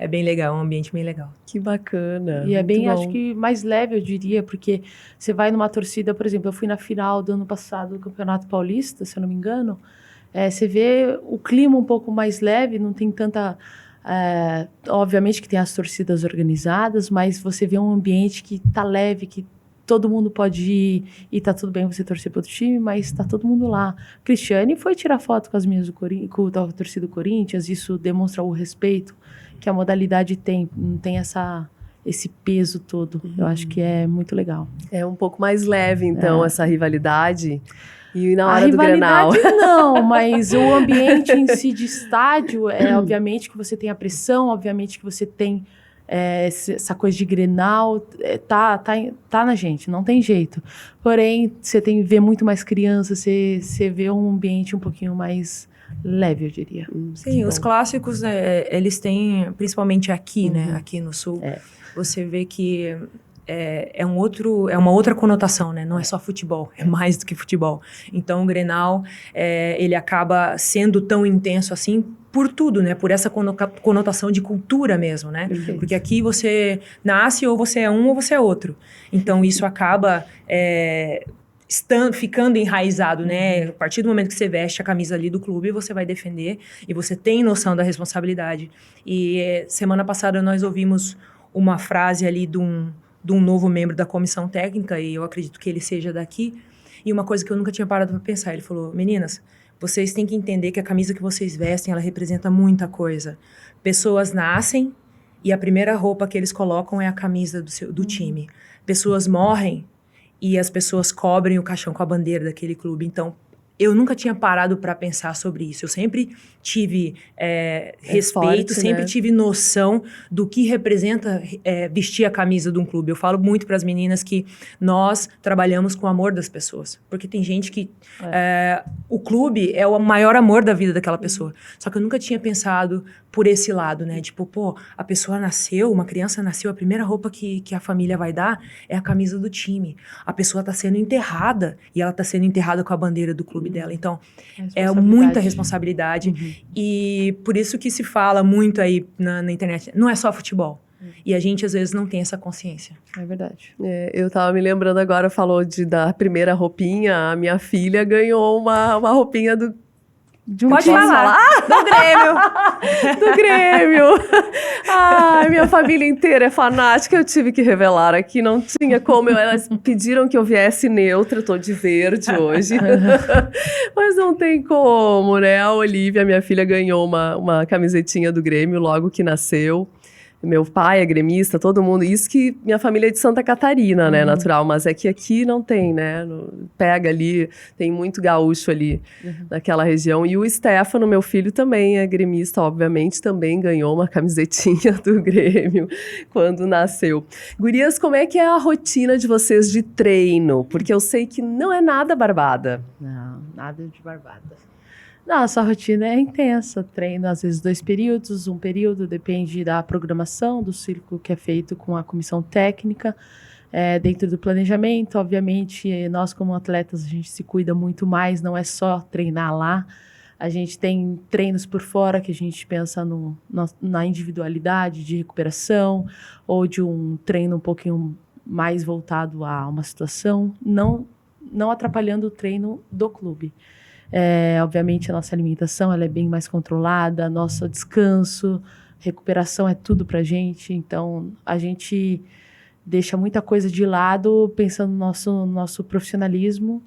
é bem legal, um ambiente bem legal. Que bacana. E é bem, bom. acho que mais leve, eu diria, porque você vai numa torcida, por exemplo, eu fui na final do ano passado do Campeonato Paulista, se eu não me engano, você vê o clima um pouco mais leve, não tem tanta... obviamente que tem as torcidas organizadas, mas você vê um ambiente que tá leve, que todo mundo pode ir e tá tudo bem você torcer para outro time, mas tá todo mundo lá. Cristiane foi tirar foto com as minhas com a torcida do Corinthians, isso demonstra o respeito que a modalidade tem, não tem esse peso todo. Eu acho que é muito legal. É um pouco mais leve, então, essa rivalidade. E na hora do Grenal? Não, mas o ambiente em si de estádio, obviamente que você tem a pressão, obviamente que você tem essa coisa de Grenal, tá na gente, não tem jeito. Porém, você vê muito mais crianças, você vê um ambiente um pouquinho mais leve, eu diria. Sim, os clássicos, eles têm, principalmente aqui, né, aqui no Sul, você vê que é uma outra conotação, né? Não é só futebol, é mais do que futebol. Então, o Grenal, ele acaba sendo tão intenso assim por tudo, né? Por essa conotação de cultura mesmo, né? Perfeito. Porque aqui você nasce ou você é um ou você é outro. Então, isso acaba ficando enraizado, né? A partir do momento que você veste a camisa ali do clube, você vai defender e você tem noção da responsabilidade. E semana passada nós ouvimos uma frase ali de um novo membro da comissão técnica, e eu acredito que ele seja daqui, e uma coisa que eu nunca tinha parado para pensar, ele falou: meninas, vocês têm que entender que a camisa que vocês vestem, ela representa muita coisa. Pessoas nascem e a primeira roupa que eles colocam é a camisa do time. Pessoas morrem e as pessoas cobrem o caixão com a bandeira daquele clube. Então, eu nunca tinha parado para pensar sobre isso. Eu sempre tive respeito, forte, sempre né? tive noção do que representa vestir a camisa de um clube. Eu falo muito para as meninas que nós trabalhamos com o amor das pessoas. Porque tem gente que o clube é o maior amor da vida daquela pessoa. Só que eu nunca tinha pensado por esse lado, né? Tipo, pô, a pessoa nasceu, uma criança nasceu, a primeira roupa que a família vai dar é a camisa do time. A pessoa tá sendo enterrada e ela tá sendo enterrada com a bandeira do clube dela. Então, é muita responsabilidade. E por isso que se fala muito aí na internet, não é só futebol. E a gente, às vezes, não tem essa consciência. É verdade. Eu tava me lembrando agora, falou da primeira roupinha, a minha filha ganhou uma roupinha de um Pode time. falar. Do Grêmio. Do Grêmio. Ai, minha família inteira é fanática, eu tive que revelar aqui, não tinha como. Elas pediram que eu viesse neutra, eu tô de verde hoje. Mas não tem como, né? A Olivia, minha filha, ganhou uma camisetinha do Grêmio logo que nasceu. Meu pai é gremista, todo mundo. Isso que minha família é de Santa Catarina, né, natural. Mas é que aqui não tem, né? Pega ali, tem muito gaúcho ali naquela região. E o Stefano, meu filho, também é gremista, obviamente. Também ganhou uma camisetinha do Grêmio quando nasceu. Gurias, como é que é a rotina de vocês de treino? Porque eu sei que não é nada barbada. Não, nada de barbada. Nossa, a rotina é intensa. Treino, às vezes, 2 períodos, 1 período, depende da programação, do círculo que é feito com a comissão técnica. Dentro do planejamento, obviamente, nós como atletas, a gente se cuida muito mais, não é só treinar lá. A gente tem treinos por fora que a gente pensa na individualidade de recuperação ou de um treino um pouquinho mais voltado a uma situação, não atrapalhando o treino do clube. Obviamente a nossa alimentação ela é bem mais controlada, nosso descanso, recuperação é tudo pra gente, então a gente deixa muita coisa de lado pensando no nosso profissionalismo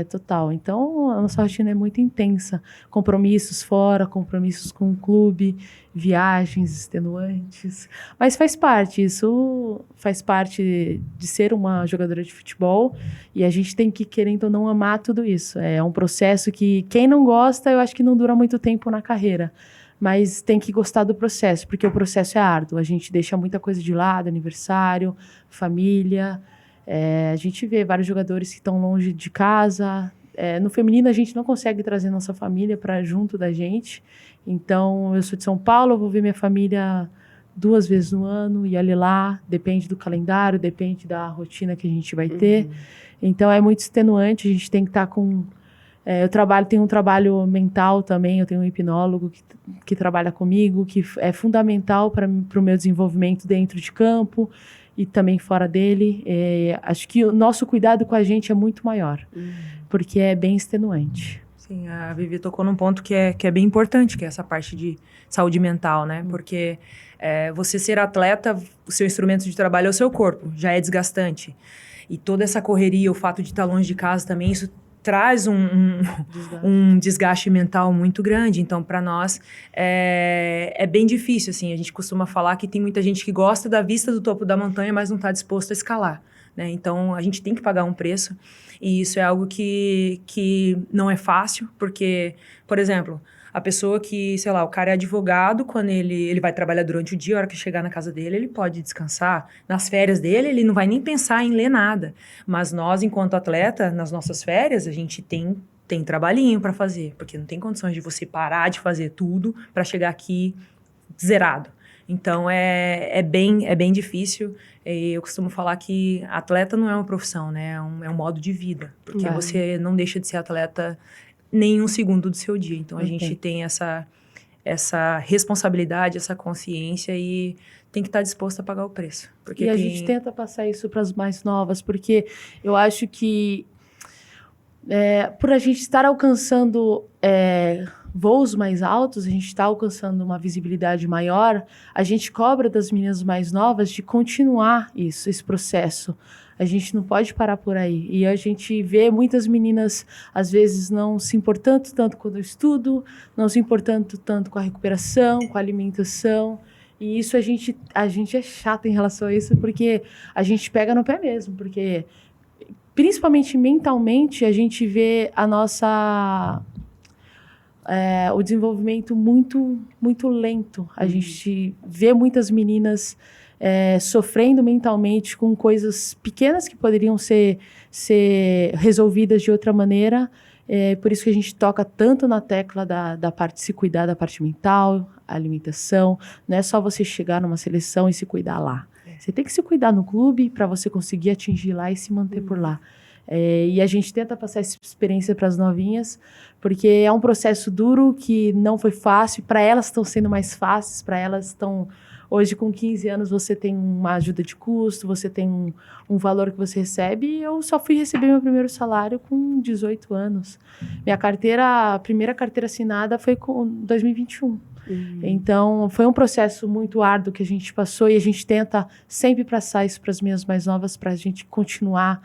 total. Então a nossa rotina é muito intensa, compromissos fora, compromissos com o clube, viagens extenuantes, mas faz parte, isso faz parte de ser uma jogadora de futebol e a gente tem que, querendo ou não, amar tudo isso. É um processo que quem não gosta, eu acho que não dura muito tempo na carreira, mas tem que gostar do processo, porque o processo é árduo, a gente deixa muita coisa de lado, aniversário, família, a gente vê vários jogadores que estão longe de casa. No feminino, a gente não consegue trazer nossa família para junto da gente. Então, eu sou de São Paulo, eu vou ver minha família 2 vezes no ano, e olha lá, depende do calendário, depende da rotina que a gente vai ter. Então, é muito extenuante, a gente tem que estar com... tenho um trabalho mental também, eu tenho um hipnólogo que trabalha comigo, que é fundamental para o meu desenvolvimento dentro de campo e também fora dele. Acho que o nosso cuidado com a gente é muito maior, porque é bem extenuante. Sim, a Vivi tocou num ponto que é bem importante, que é essa parte de saúde mental, né? Porque você ser atleta, o seu instrumento de trabalho é o seu corpo, já é desgastante. E toda essa correria, o fato de estar longe de casa também, isso traz um desgaste mental muito grande. Então, para nós, é bem difícil, assim. A gente costuma falar que tem muita gente que gosta da vista do topo da montanha, mas não está disposto a escalar, né? Então, a gente tem que pagar um preço. E isso é algo que não é fácil, porque, por exemplo, a pessoa que, sei lá, o cara é advogado, quando ele vai trabalhar durante o dia, a hora que chegar na casa dele, ele pode descansar. Nas férias dele, ele não vai nem pensar em ler nada. Mas nós, enquanto atleta, nas nossas férias, a gente tem trabalhinho para fazer, porque não tem condições de você parar de fazer tudo para chegar aqui zerado. Então, é bem difícil. Eu costumo falar que atleta não é uma profissão, né? É um modo de vida. Porque você não deixa de ser atleta nem um segundo do seu dia. Então, a gente tem essa responsabilidade, essa consciência e tem que estar disposto a pagar o preço. Porque E a gente tenta passar isso para as mais novas, porque eu acho que por a gente estar alcançando voos mais altos, a gente está alcançando uma visibilidade maior, a gente cobra das meninas mais novas de continuar esse processo. A gente não pode parar por aí. E a gente vê muitas meninas, às vezes, não se importando tanto com o estudo, não se importando tanto com a recuperação, com a alimentação. E isso a gente é chata em relação a isso, porque a gente pega no pé mesmo. Porque, principalmente mentalmente, a gente vê o desenvolvimento muito, muito lento. A gente vê muitas meninas sofrendo mentalmente com coisas pequenas que poderiam ser resolvidas de outra maneira. Por isso que a gente toca tanto na tecla da parte de se cuidar, da parte mental, alimentação. Não é só você chegar numa seleção e se cuidar lá. Você tem que se cuidar no clube para você conseguir atingir lá e se manter por lá. E a gente tenta passar essa experiência para as novinhas, porque é um processo duro que não foi fácil. Para elas estão sendo mais fáceis, para elas estão... Hoje, com 15 anos, você tem uma ajuda de custo, você tem um valor que você recebe. E eu só fui receber meu primeiro salário com 18 anos. A primeira carteira assinada foi com 2021. Então, foi um processo muito árduo que a gente passou e a gente tenta sempre passar isso para as minhas mais novas, para a gente continuar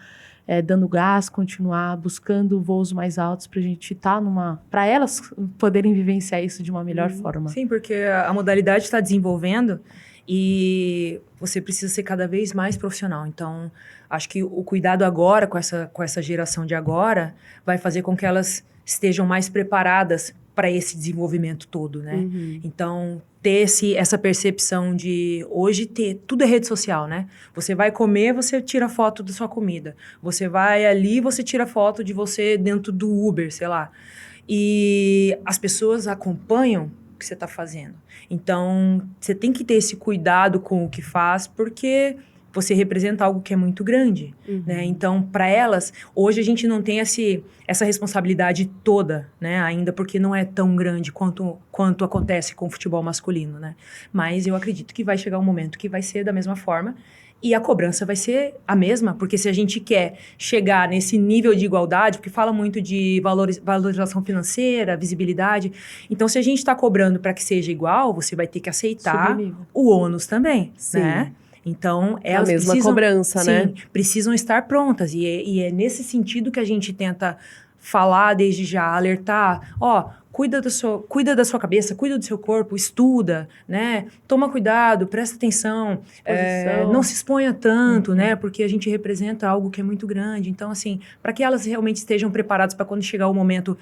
dando gás, continuar buscando voos mais altos para a gente estar para elas poderem vivenciar isso de uma melhor forma. Sim, porque a modalidade está desenvolvendo e você precisa ser cada vez mais profissional. Então, acho que o cuidado agora, com essa geração de agora, vai fazer com que elas estejam mais preparadas para esse desenvolvimento todo, né? Então, ter essa percepção de hoje tudo é rede social, né? Você vai comer, você tira foto da sua comida. Você vai ali, você tira foto de você dentro do Uber, sei lá. E as pessoas acompanham o que você está fazendo. Então, você tem que ter esse cuidado com o que faz, porque você representa algo que é muito grande, né? Então, para elas, hoje a gente não tem essa responsabilidade toda, né? Ainda porque não é tão grande quanto acontece com o futebol masculino, né? Mas eu acredito que vai chegar um momento que vai ser da mesma forma e a cobrança vai ser a mesma, porque se a gente quer chegar nesse nível de igualdade, porque fala muito de valorização financeira, visibilidade, então se a gente está cobrando para que seja igual, você vai ter que aceitar o ônus também, né? Então, elas a mesma precisam, cobrança, né? Precisam estar prontas. E é nesse sentido que a gente tenta falar desde já, alertar, cuida da sua cabeça, cuida do seu corpo, estuda, né? Toma cuidado, presta atenção, não se exponha tanto, né? Porque a gente representa algo que é muito grande. Então, assim, para que elas realmente estejam preparadas para quando chegar o momento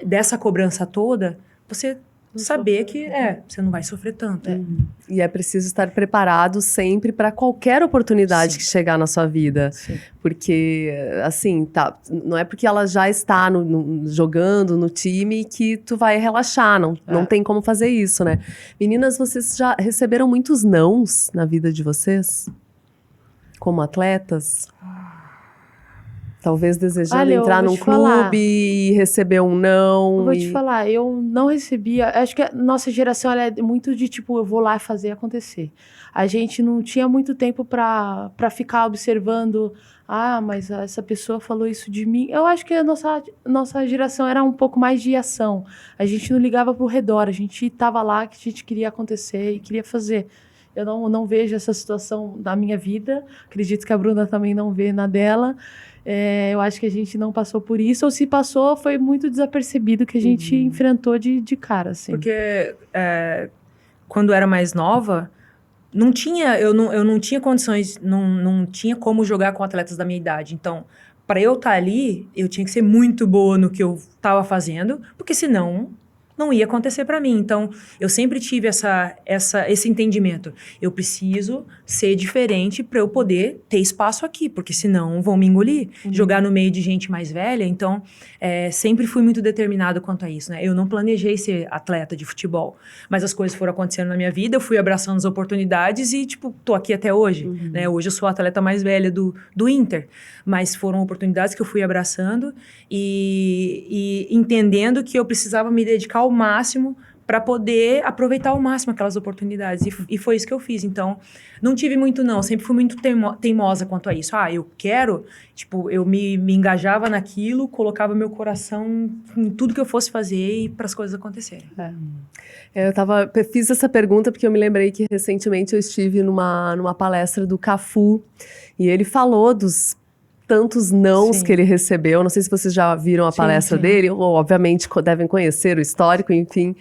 dessa cobrança toda, você saber que você não vai sofrer tanto. E é preciso estar preparado sempre para qualquer oportunidade que chegar na sua vida. Sim. Porque, assim, não é porque ela já está jogando no time que tu vai relaxar, não tem como fazer isso, né? Meninas, vocês já receberam muitos nãos na vida de vocês? Como atletas? Talvez desejando entrar num clube e receber um não. Eu vou te falar, eu não recebia... Acho que a nossa geração ela é muito de, eu vou lá fazer acontecer. A gente não tinha muito tempo para ficar observando... mas essa pessoa falou isso de mim. Eu acho que a nossa geração era um pouco mais de ação. A gente não ligava pro redor, a gente estava lá que a gente queria acontecer e queria fazer. Eu não vejo essa situação na minha vida. Acredito que a Bruna também não vê na dela. Eu acho que a gente não passou por isso, ou se passou, foi muito desapercebido que a gente enfrentou de cara, assim. Porque quando eu era mais nova, eu não tinha condições, não tinha como jogar com atletas da minha idade. Então, para eu estar ali, eu tinha que ser muito boa no que eu estava fazendo, porque senão não ia acontecer para mim. Então, eu sempre tive esse entendimento. Eu preciso ser diferente para eu poder ter espaço aqui, porque senão vão me engolir. Jogar no meio de gente mais velha. Então, sempre fui muito determinado quanto a isso, né? Eu não planejei ser atleta de futebol, mas as coisas foram acontecendo na minha vida, eu fui abraçando as oportunidades e, tô aqui até hoje, né? Hoje eu sou a atleta mais velha do Inter, mas foram oportunidades que eu fui abraçando e entendendo que eu precisava me dedicar ao máximo para poder aproveitar ao máximo aquelas oportunidades. E foi isso que eu fiz. Então, não tive muito não, sempre fui muito teimosa quanto a isso. Eu quero, tipo, eu me engajava naquilo, colocava meu coração em tudo que eu fosse fazer e para as coisas acontecerem. Eu fiz essa pergunta porque eu me lembrei que recentemente eu estive numa palestra do Cafu e ele falou dos tantos nãos que ele recebeu. Não sei se vocês já viram a palestra dele, ou obviamente devem conhecer o histórico, enfim.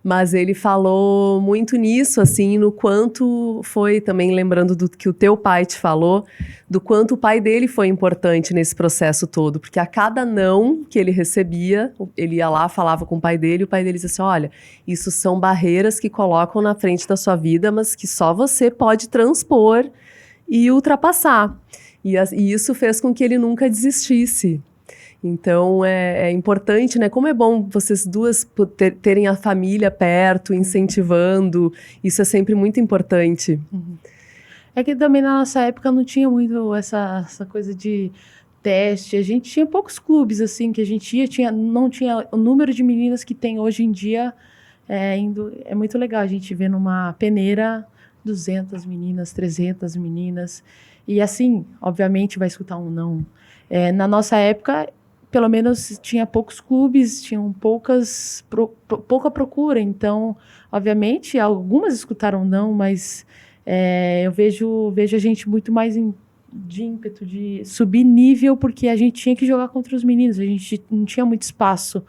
Mas ele falou muito nisso, assim, no quanto foi, também lembrando do que o teu pai te falou, do quanto o pai dele foi importante nesse processo todo. Porque a cada não que ele recebia, ele ia lá, falava com o pai dele, e o pai dele dizia assim, olha, isso são barreiras que colocam na frente da sua vida, mas que só você pode transpor e ultrapassar. E isso fez com que ele nunca desistisse. Então, é importante, né? Como é bom vocês duas terem a família perto, incentivando. Isso é sempre muito importante. É que também na nossa época não tinha muito essa coisa de teste. A gente tinha poucos clubes, assim, que a gente não tinha o número de meninas que tem hoje em dia. É muito legal a gente ver numa peneira 200 meninas, 300 meninas. E assim, obviamente vai escutar um não. Na nossa época, pelo menos tinha poucos clubes, tinham pouca procura. Então, obviamente, algumas escutaram não, mas eu vejo a gente muito mais de ímpeto, de subir nível, porque a gente tinha que jogar contra os meninos, a gente não tinha muito espaço.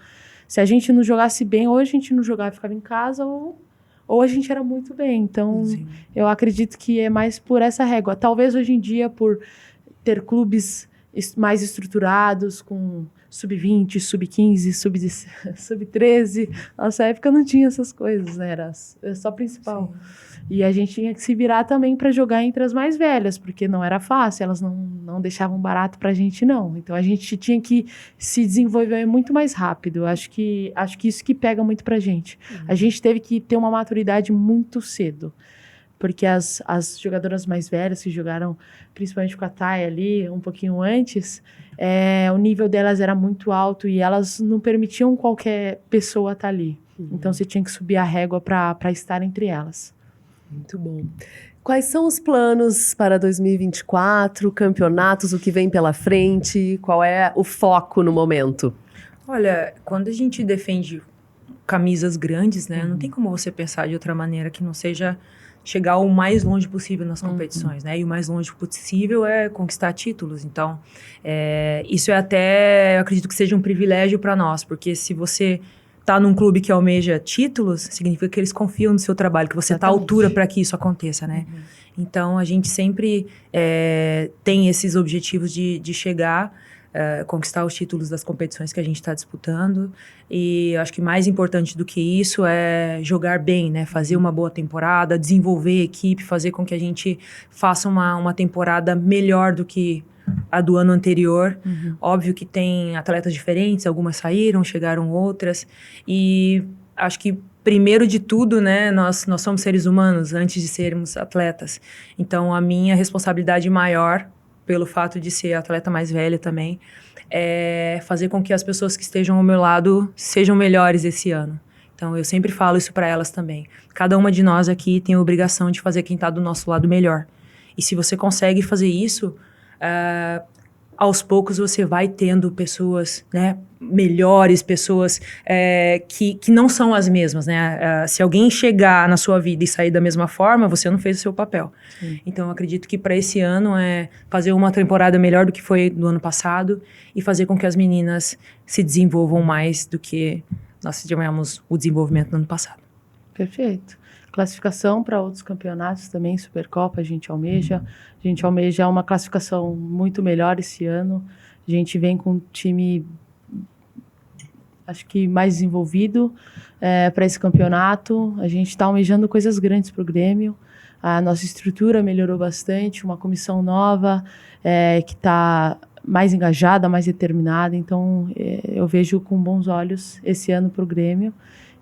Se a gente não jogasse bem, ou a gente não jogava e ficava em casa, ou a gente era muito bem. Então, eu acredito que é mais por essa régua. Talvez hoje em dia, por ter clubes mais estruturados, com sub-20, sub-15, sub-13. Nossa época não tinha essas coisas, né? Era só principal. Sim. E a gente tinha que se virar também para jogar entre as mais velhas, porque não era fácil, elas não deixavam barato pra gente, não. Então a gente tinha que se desenvolver muito mais rápido. Acho que isso que pega muito pra gente. A gente teve que ter uma maturidade muito cedo. Porque as jogadoras mais velhas que jogaram, principalmente com a Thay ali, um pouquinho antes, o nível delas era muito alto e elas não permitiam qualquer pessoa estar ali. Então, você tinha que subir a régua para estar entre elas. Muito bom. Quais são os planos para 2024, campeonatos, o que vem pela frente? Qual é o foco no momento? Olha, quando a gente defende camisas grandes, né, não tem como você pensar de outra maneira que não seja chegar o mais longe possível nas competições, né? E o mais longe possível é conquistar títulos. Então, isso eu acredito que seja um privilégio para nós, porque se você tá num clube que almeja títulos, significa que eles confiam no seu trabalho, que você tá à altura para que isso aconteça, né? Então, a gente sempre tem esses objetivos de chegar, conquistar os títulos das competições que a gente está disputando. E acho que mais importante do que isso é jogar bem, né? Fazer uma boa temporada, desenvolver a equipe, fazer com que a gente faça uma temporada melhor do que a do ano anterior. Óbvio que tem atletas diferentes, algumas saíram, chegaram outras. E acho que primeiro de tudo, né, nós somos seres humanos antes de sermos atletas. Então, a minha responsabilidade maior, pelo fato de ser atleta mais velha também, é fazer com que as pessoas que estejam ao meu lado sejam melhores esse ano. Então, eu sempre falo isso para elas também. Cada uma de nós aqui tem a obrigação de fazer quem está do nosso lado melhor. E se você consegue fazer isso, aos poucos você vai tendo pessoas, né, melhores, pessoas que não são as mesmas, né? Se alguém chegar na sua vida e sair da mesma forma, você não fez o seu papel. Então, eu acredito que para esse ano é fazer uma temporada melhor do que foi no ano passado e fazer com que as meninas se desenvolvam mais do que nós tivemos o desenvolvimento no ano passado. Perfeito. Classificação para outros campeonatos também, Supercopa, a gente almeja. A gente almeja uma classificação muito melhor esse ano. A gente vem com um time, acho que mais desenvolvido para esse campeonato. A gente está almejando coisas grandes para o Grêmio. A nossa estrutura melhorou bastante, uma comissão nova que está mais engajada, mais determinada. Então, eu vejo com bons olhos esse ano para o Grêmio.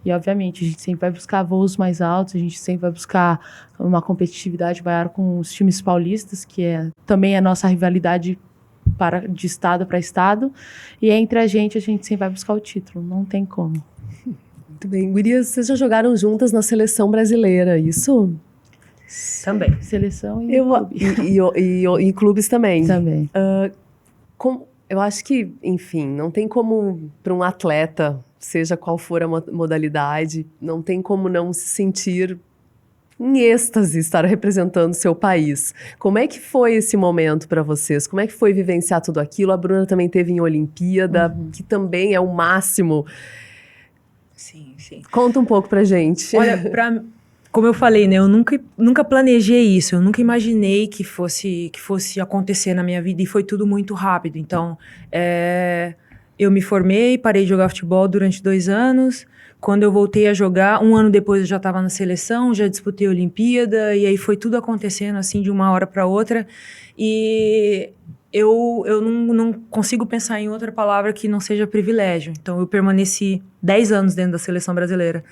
E, obviamente, a gente sempre vai buscar voos mais altos, a gente sempre vai buscar uma competitividade maior com os times paulistas, que também é a nossa rivalidade de estado para estado. E entre a gente sempre vai buscar o título, não tem como. Muito bem. Gurias, vocês já jogaram juntas na seleção brasileira, isso? Também. Seleção e Eu, clube. e em clubes também. Também. Eu acho que, enfim, não tem como, para um atleta, seja qual for a modalidade, não tem como não se sentir em êxtase estar representando seu país. Como é que foi esse momento para vocês? Como é que foi vivenciar tudo aquilo? A Bruna também teve em Olimpíada, que também é o máximo. Sim, sim. Conta um pouco pra gente. Olha, como eu falei, né? Eu nunca planejei isso. Eu nunca imaginei que fosse acontecer na minha vida. E foi tudo muito rápido. Então, eu me formei, parei de jogar futebol durante 2 anos. Quando eu voltei a jogar, 1 ano depois eu já estava na seleção, já disputei a Olimpíada. E aí foi tudo acontecendo assim de uma hora para outra. E eu não consigo pensar em outra palavra que não seja privilégio. Então, eu permaneci 10 anos dentro da seleção brasileira.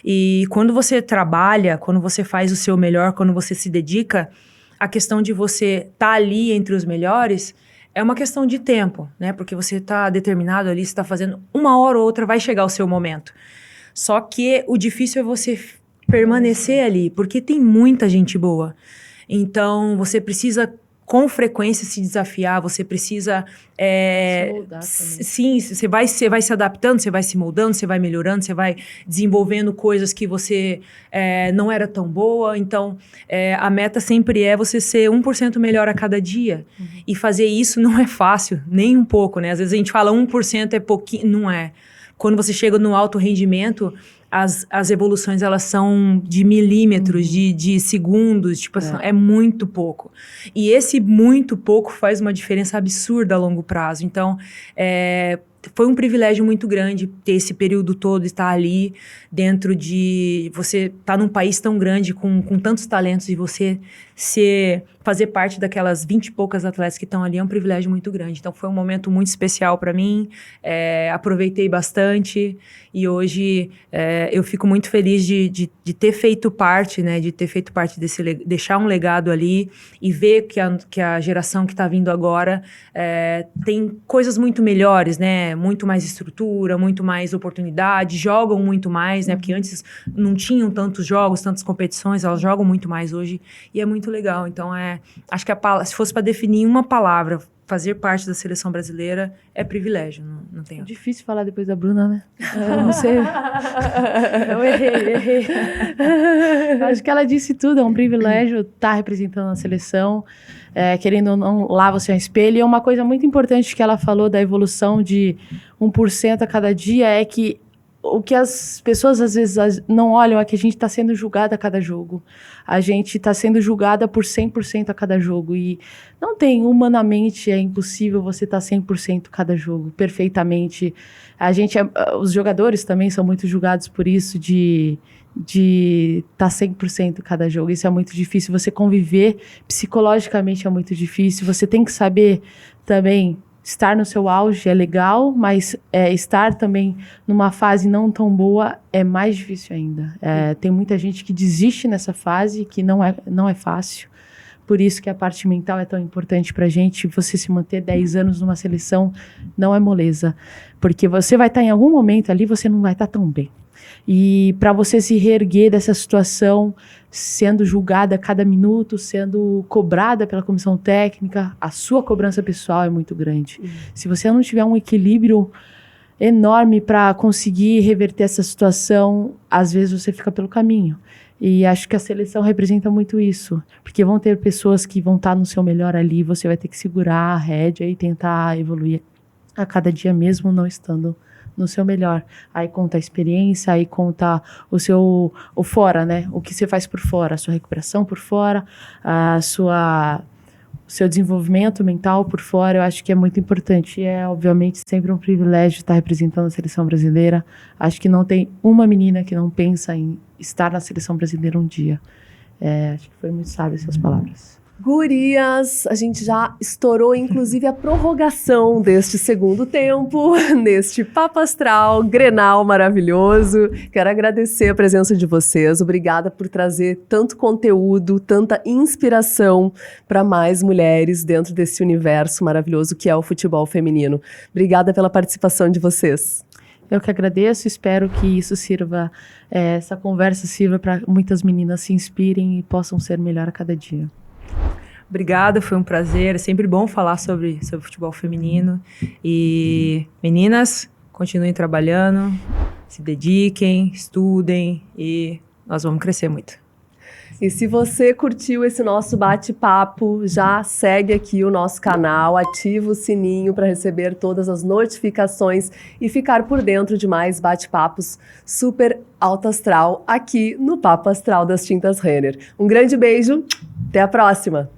E quando você trabalha, quando você faz o seu melhor, quando você se dedica, a questão de você estar ali entre os melhores é uma questão de tempo, né? Porque você está determinado ali, você está fazendo, uma hora ou outra vai chegar o seu momento. Só que o difícil é você permanecer ali, porque tem muita gente boa. Então, você precisa com frequência se desafiar, você precisa... Se moldar também. Sim, você vai se adaptando, você vai se moldando, você vai melhorando, você vai desenvolvendo coisas que você não era tão boa. Então, a meta sempre é você ser 1% melhor a cada dia. Uhum. E fazer isso não é fácil, nem um pouco, né? Às vezes a gente fala 1% é pouquinho, não é. Quando você chega no alto rendimento, as evoluções, elas são de milímetros, de segundos, tipo assim, é muito pouco. E esse muito pouco faz uma diferença absurda a longo prazo. Então, foi um privilégio muito grande ter esse período todo, estar ali dentro de... Você estar num país tão grande, com tantos talentos, e você fazer parte daquelas 20 e poucas atletas que estão ali, é um privilégio muito grande. Então, foi um momento muito especial para mim, aproveitei bastante, e hoje eu fico muito feliz de ter feito parte, né, de ter feito parte deixar um legado ali, e ver que a geração que está vindo agora tem coisas muito melhores, né, muito mais estrutura, muito mais oportunidade, jogam muito mais, né, porque antes não tinham tantos jogos, tantas competições, elas jogam muito mais hoje, e é muito legal. Então, acho que se fosse para definir uma palavra, fazer parte da seleção brasileira é privilégio, não tem outro. É difícil falar depois da Bruna, né? Eu não sei. Eu errei. Acho que ela disse tudo, é um privilégio estar representando a seleção, querendo ou não, lá você é um espelho. E uma coisa muito importante que ela falou da evolução de 1% a cada dia é que o que as pessoas às vezes não olham é que a gente está sendo julgada a cada jogo. A gente está sendo julgada por 100% a cada jogo. E não tem, humanamente, é impossível você estar 100% cada jogo, perfeitamente. Os jogadores também são muito julgados por isso, de estar 100% cada jogo. Isso é muito difícil. Você conviver psicologicamente é muito difícil. Você tem que saber também... Estar no seu auge é legal, mas estar também numa fase não tão boa é mais difícil ainda. Tem muita gente que desiste nessa fase, que não é fácil. Por isso que a parte mental é tão importante pra gente. Você se manter 10 anos numa seleção não é moleza. Porque você vai estar em algum momento ali, você não vai estar tão bem. E para você se reerguer dessa situação, sendo julgada a cada minuto, sendo cobrada pela comissão técnica, a sua cobrança pessoal é muito grande. Se você não tiver um equilíbrio enorme para conseguir reverter essa situação, às vezes você fica pelo caminho. E acho que a seleção representa muito isso, porque vão ter pessoas que vão estar no seu melhor ali, você vai ter que segurar a rédea e tentar evoluir a cada dia mesmo não estando no seu melhor. Aí conta a experiência, aí conta o fora, né? O que você faz por fora, a sua recuperação por fora, o seu desenvolvimento mental por fora. Eu acho que é muito importante. E obviamente, sempre um privilégio estar representando a seleção brasileira. Acho que não tem uma menina que não pensa em estar na seleção brasileira um dia. Acho que foi muito sábio essas palavras. Gurias, a gente já estourou, inclusive, a prorrogação deste segundo tempo, neste Papo Astral, Grenal maravilhoso. Quero agradecer a presença de vocês. Obrigada por trazer tanto conteúdo, tanta inspiração para mais mulheres dentro desse universo maravilhoso que é o futebol feminino. Obrigada pela participação de vocês. Eu que agradeço, espero que isso sirva, essa conversa sirva para muitas meninas se inspirem e possam ser melhor a cada dia. Obrigada, foi um prazer. É sempre bom falar sobre futebol feminino. E meninas, continuem trabalhando, se dediquem, estudem e nós vamos crescer muito. E se você curtiu esse nosso bate-papo, já segue aqui o nosso canal, ativa o sininho para receber todas as notificações e ficar por dentro de mais bate-papos super alto astral aqui no Papo Astral das Tintas Renner. Um grande beijo, até a próxima!